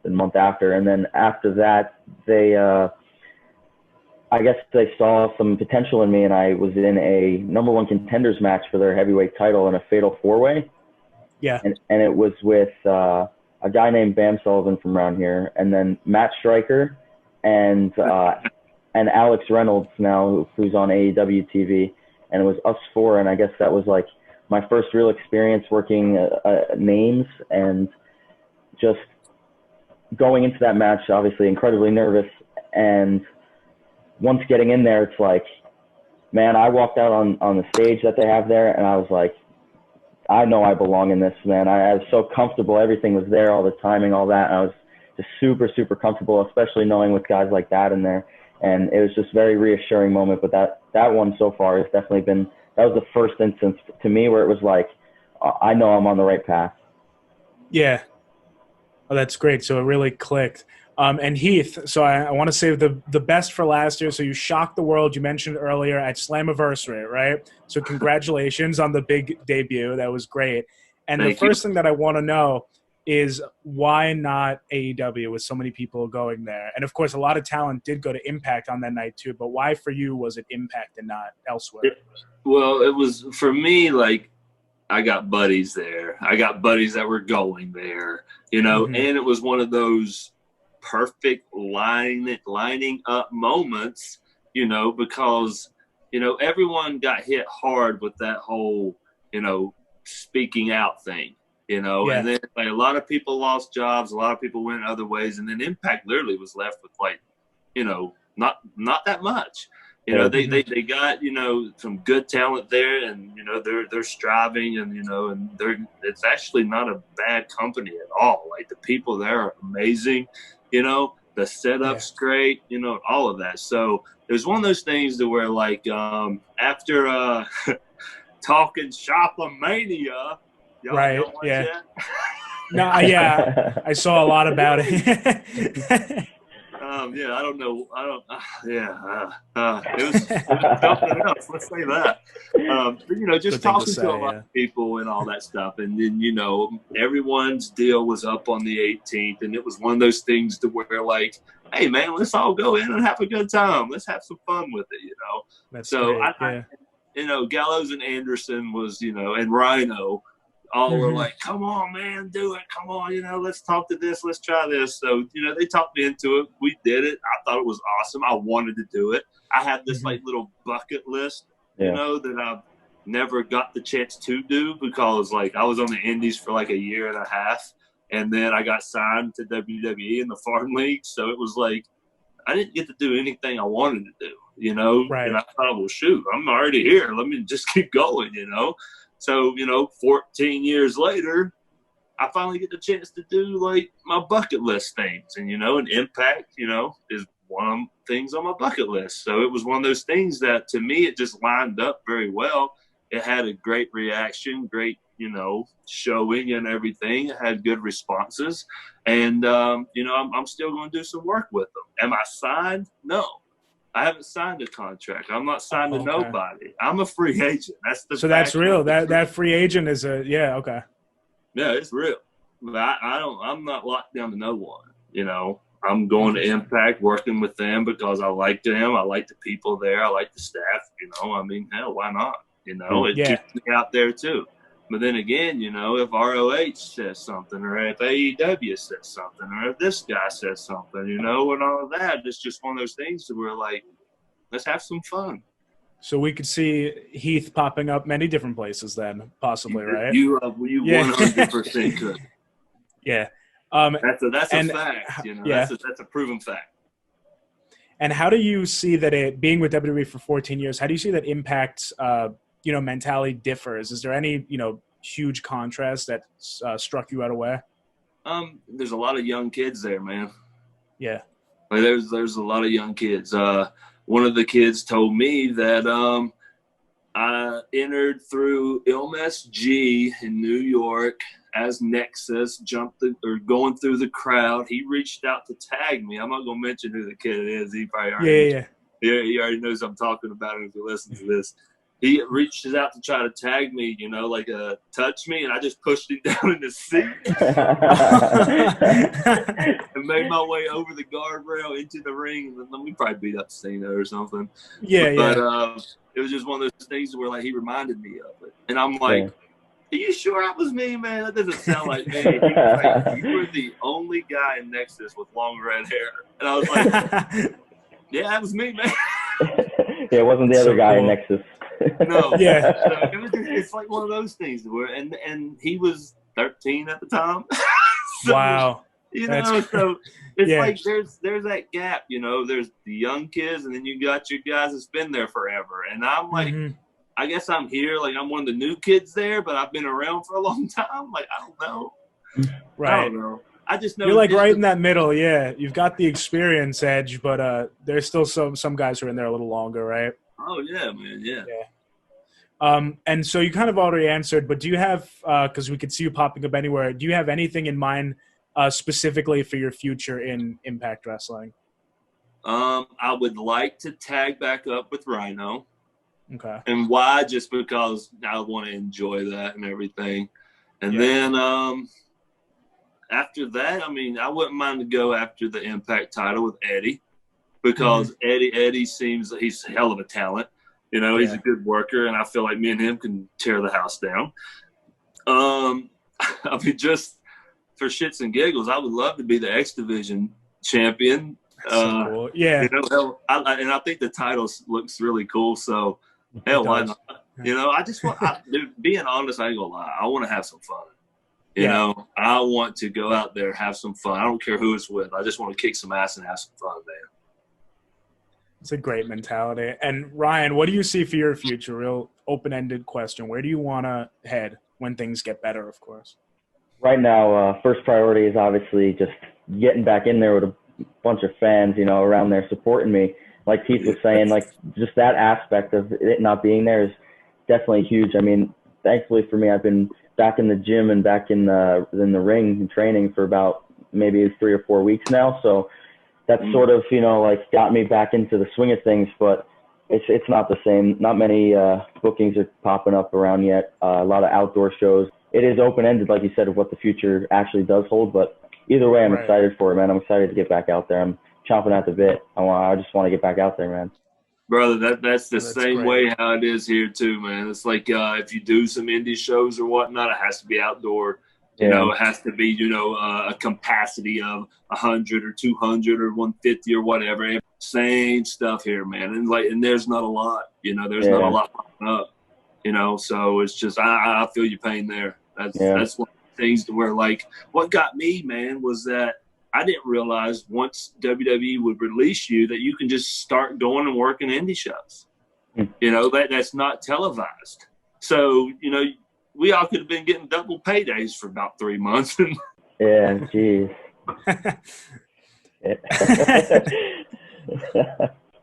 the month after. And then after that, I guess they saw some potential in me, and I was in a number one contenders match for their heavyweight title in a fatal four-way. Yeah. And it was with a guy named Bam Sullivan from around here, and then Matt Stryker and Alex Reynolds now, who's on AEW TV. And it was us four, and I guess that was like my first real experience working names, and just going into that match, obviously incredibly nervous. And once getting in there, it's like, man, I walked out on the stage that they have there, and I was like, I know I belong in this, man. I was so comfortable. Everything was there, all the timing, all that. And I was just super, super comfortable, especially knowing with guys like that in there. And it was just a very reassuring moment. But that one so far has definitely been, that was the first instance to me where it was like, I know I'm on the right path. Yeah. Oh, that's great. So it really clicked. And Heath, so I want to save the best for last year. So you shocked the world. You mentioned earlier at Slammiversary, right? So congratulations on the big debut. That was great. And the first thing that I want to know is why not AEW with so many people going there? And, of course, a lot of talent did go to Impact on that night too. But why for you was it Impact and not elsewhere? Well, it was for me, like, I got buddies there. I got buddies that were going there, you know, and it was one of those perfect lining up moments, you know, because, you know, everyone got hit hard with that whole, you know, speaking out thing, you know, and then like, a lot of people lost jobs, a lot of people went other ways, and then Impact literally was left with like, you know, not that much. You know, they got, you know, some good talent there, and, you know, they're striving, and, you know, and it's actually not a bad company at all. Like, the people there are amazing, you know, the setup's great, you know, all of that. So there's one of those things to where, like, after talking Shop-a-Mania, y'all yet? No, I saw a lot about it. I don't know. It was something else. Let's say that. But, you know, just talking to a lot of people and all that stuff. And then, you know, everyone's deal was up on the 18th. And it was one of those things to where, like, hey, man, let's all go in and have a good time. Let's have some fun with it, you know. That's so, great. You know, Gallows and Anderson was, you know, and Rhino all were like, come on, man, do it. Come on, you know, let's talk to this. Let's try this. So, you know, they talked me into it. We did it. I thought it was awesome. I wanted to do it. I had this like little bucket list, you know, that I've never got the chance to do because like I was on the Indies for like a year and a half. And then I got signed to WWE in the Farm League. So it was like, I didn't get to do anything I wanted to do, you know? Right. And I thought, well, shoot, I'm already here. Let me just keep going, you know? So, you know, 14 years later, I finally get the chance to do, like, my bucket list things. And, you know, an Impact, you know, is one of the things on my bucket list. So it was one of those things that, to me, it just lined up very well. It had a great reaction, great, you know, showing and everything. It had good responses. And, you know, I'm still going to do some work with them. Am I signed? No. I haven't signed a contract. I'm not signed to nobody. I'm a free agent. That's real. That free agent is okay. Yeah, it's real. But I'm not locked down to no one. You know, I'm going to Impact, working with them because I like them. I like the people there. I like the staff. You know, I mean, hell, why not? You know, it keeps me out there too. But then again, you know, if ROH says something, or if AEW says something, or if this guy says something, you know, and all of that, it's just one of those things where, like, let's have some fun. So we could see Heath popping up many different places then, possibly, right? You 100% could. Yeah. That's a fact, you know. That's a proven fact. And how do you see that it, being with WWE for 14 years, how do you see that Impact's, you know, mentality differs? Is there any, you know, huge contrast that struck you out of way? There's a lot of young kids there, man. Yeah. Like there's a lot of young kids. One of the kids told me that I entered through MSG in New York as Nexus, going through the crowd. He reached out to tag me. I'm not going to mention who the kid is. He probably already he already knows I'm talking about him if he listens to this. He reached out to try to tag me, you know, like touch me, and I just pushed him down in the seat and made my way over the guardrail into the ring. And then we probably beat up Cena or something. But it was just one of those things where, like, he reminded me of it. And I'm like, are you sure that was me, man? That doesn't sound like me. He was like, you were the only guy in Nexus with long red hair. And I was like, yeah, that was me, man. Yeah, it wasn't the other guy in Nexus. No. Yeah. So it's like one of those things where, and he was 13 at the time. So, wow. You know, so it's like there's that gap, you know, there's the young kids and then you got your guys that's been there forever. And I'm like, I guess I'm here, like I'm one of the new kids there, but I've been around for a long time. Like, I don't know. Right. I don't know. I just know you're like right in that middle. Yeah. You've got the experience edge, but there's still some guys who are in there a little longer, right? Oh yeah, man. Yeah. And so you kind of already answered, but do you have, because we could see you popping up anywhere, do you have anything in mind specifically for your future in Impact Wrestling? I would like to tag back up with Rhino. Okay. And why? Just because I want to enjoy that and everything. And then after that, I mean, I wouldn't mind to go after the Impact title with Eddie, because Eddie seems like he's a hell of a talent. You know, he's a good worker, and I feel like me and him can tear the house down. I mean, just for shits and giggles, I would love to be the X Division champion. So cool. Yeah. You know, I think the title looks really cool. So, hell, why not? You know, I just want, dude, being honest, I ain't gonna lie. I want to have some fun. You know, I want to go out there, have some fun. I don't care who it's with. I just want to kick some ass and have some fun, man. It's a great mentality. And Ryan, what do you see for your future? Real open-ended question. Where do you want to head when things get better, of course? Right now, first priority is obviously just getting back in there with a bunch of fans, you know, around there supporting me. Like Heath was saying, like just that aspect of it not being there is definitely huge. I mean, thankfully for me, I've been back in the gym and back in the ring and training for about maybe 3 or 4 weeks now. So that's sort of, you know, like got me back into the swing of things, but it's not the same. Not many bookings are popping up around yet. A lot of outdoor shows. It is open-ended, like you said, of what the future actually does hold, but either way, I'm excited for it, man. I'm excited to get back out there. I'm chomping at the bit. I just want to get back out there, man. Brother, that's the same way how it is here too, man. It's like if you do some indie shows or whatnot, it has to be outdoor. You know, it has to be, you know, a capacity of 100 or 200 or 150 or whatever. Same stuff here, man. And there's not a lot, you know, there's not a lot popping up, you know. So it's just, I feel your pain there. That's one of the things to where, like, what got me, man, was that I didn't realize once WWE would release you that you can just start going and working indie shows. You know, that's not televised. So, you know, we all could have been getting double paydays for about 3 months. Yeah, geez.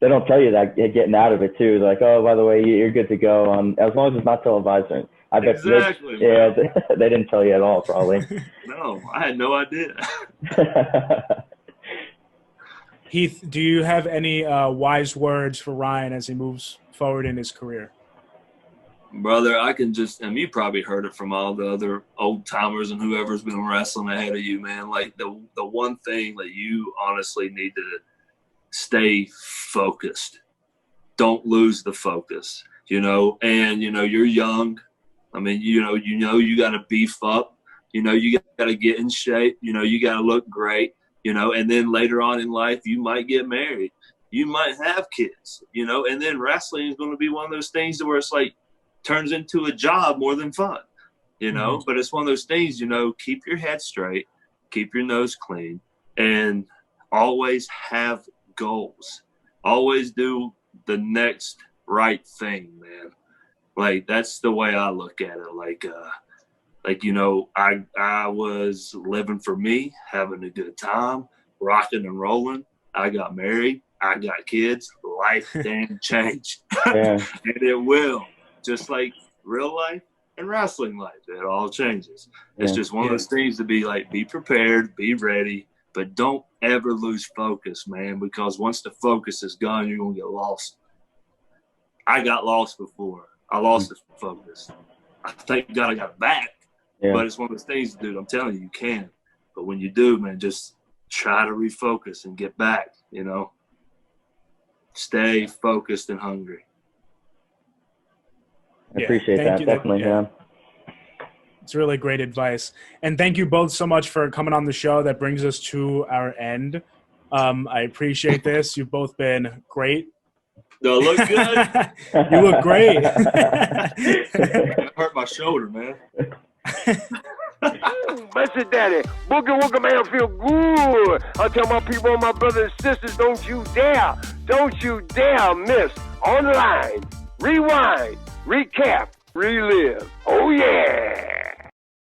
They don't tell you that getting out of it too. They're like, oh, by the way, you're good to go on as long as it's not televised. I bet exactly. They didn't tell you at all, probably. No, I had no idea. Heath, do you have any wise words for Ryan as he moves forward in his career? Brother, I can just, and you probably heard it from all the other old timers and whoever's been wrestling ahead of you, man. Like the one thing that you honestly need to stay focused. Don't lose the focus, you know. And you know you're young. I mean, you know you got to beef up. You know you got to get in shape. You know you got to look great. You know, and then later on in life you might get married. You might have kids. You know, and then wrestling is going to be one of those things where it's like turns into a job more than fun, you know, but it's one of those things, you know, keep your head straight, keep your nose clean, and always have goals. Always do the next right thing, man. Like, that's the way I look at it. Like, you know, I was living for me, having a good time, rocking and rolling. I got married. I got kids. Life damn changed. And it will. just like real life and wrestling life. It all changes. It's Yeah. just one of those things to be like, be prepared, be ready, but don't ever lose focus, man, because once the focus is gone, you're going to get lost. I got lost before. I lost the focus. I thank God I got it back, but it's one of those things, dude, I'm telling you, you can. But when you do, man, just try to refocus and get back, you know. Stay focused and hungry. I appreciate that, definitely, yeah. It's really great advice. And thank you both so much for coming on the show. That brings us to our end. I appreciate this. You've both been great. Do I look good? You look great. It hurt my shoulder, man. Message Daddy, Boogie Woogie Man feel good. I tell my people, my brothers and sisters, don't you dare miss online, rewind, recap, relive. Oh yeah.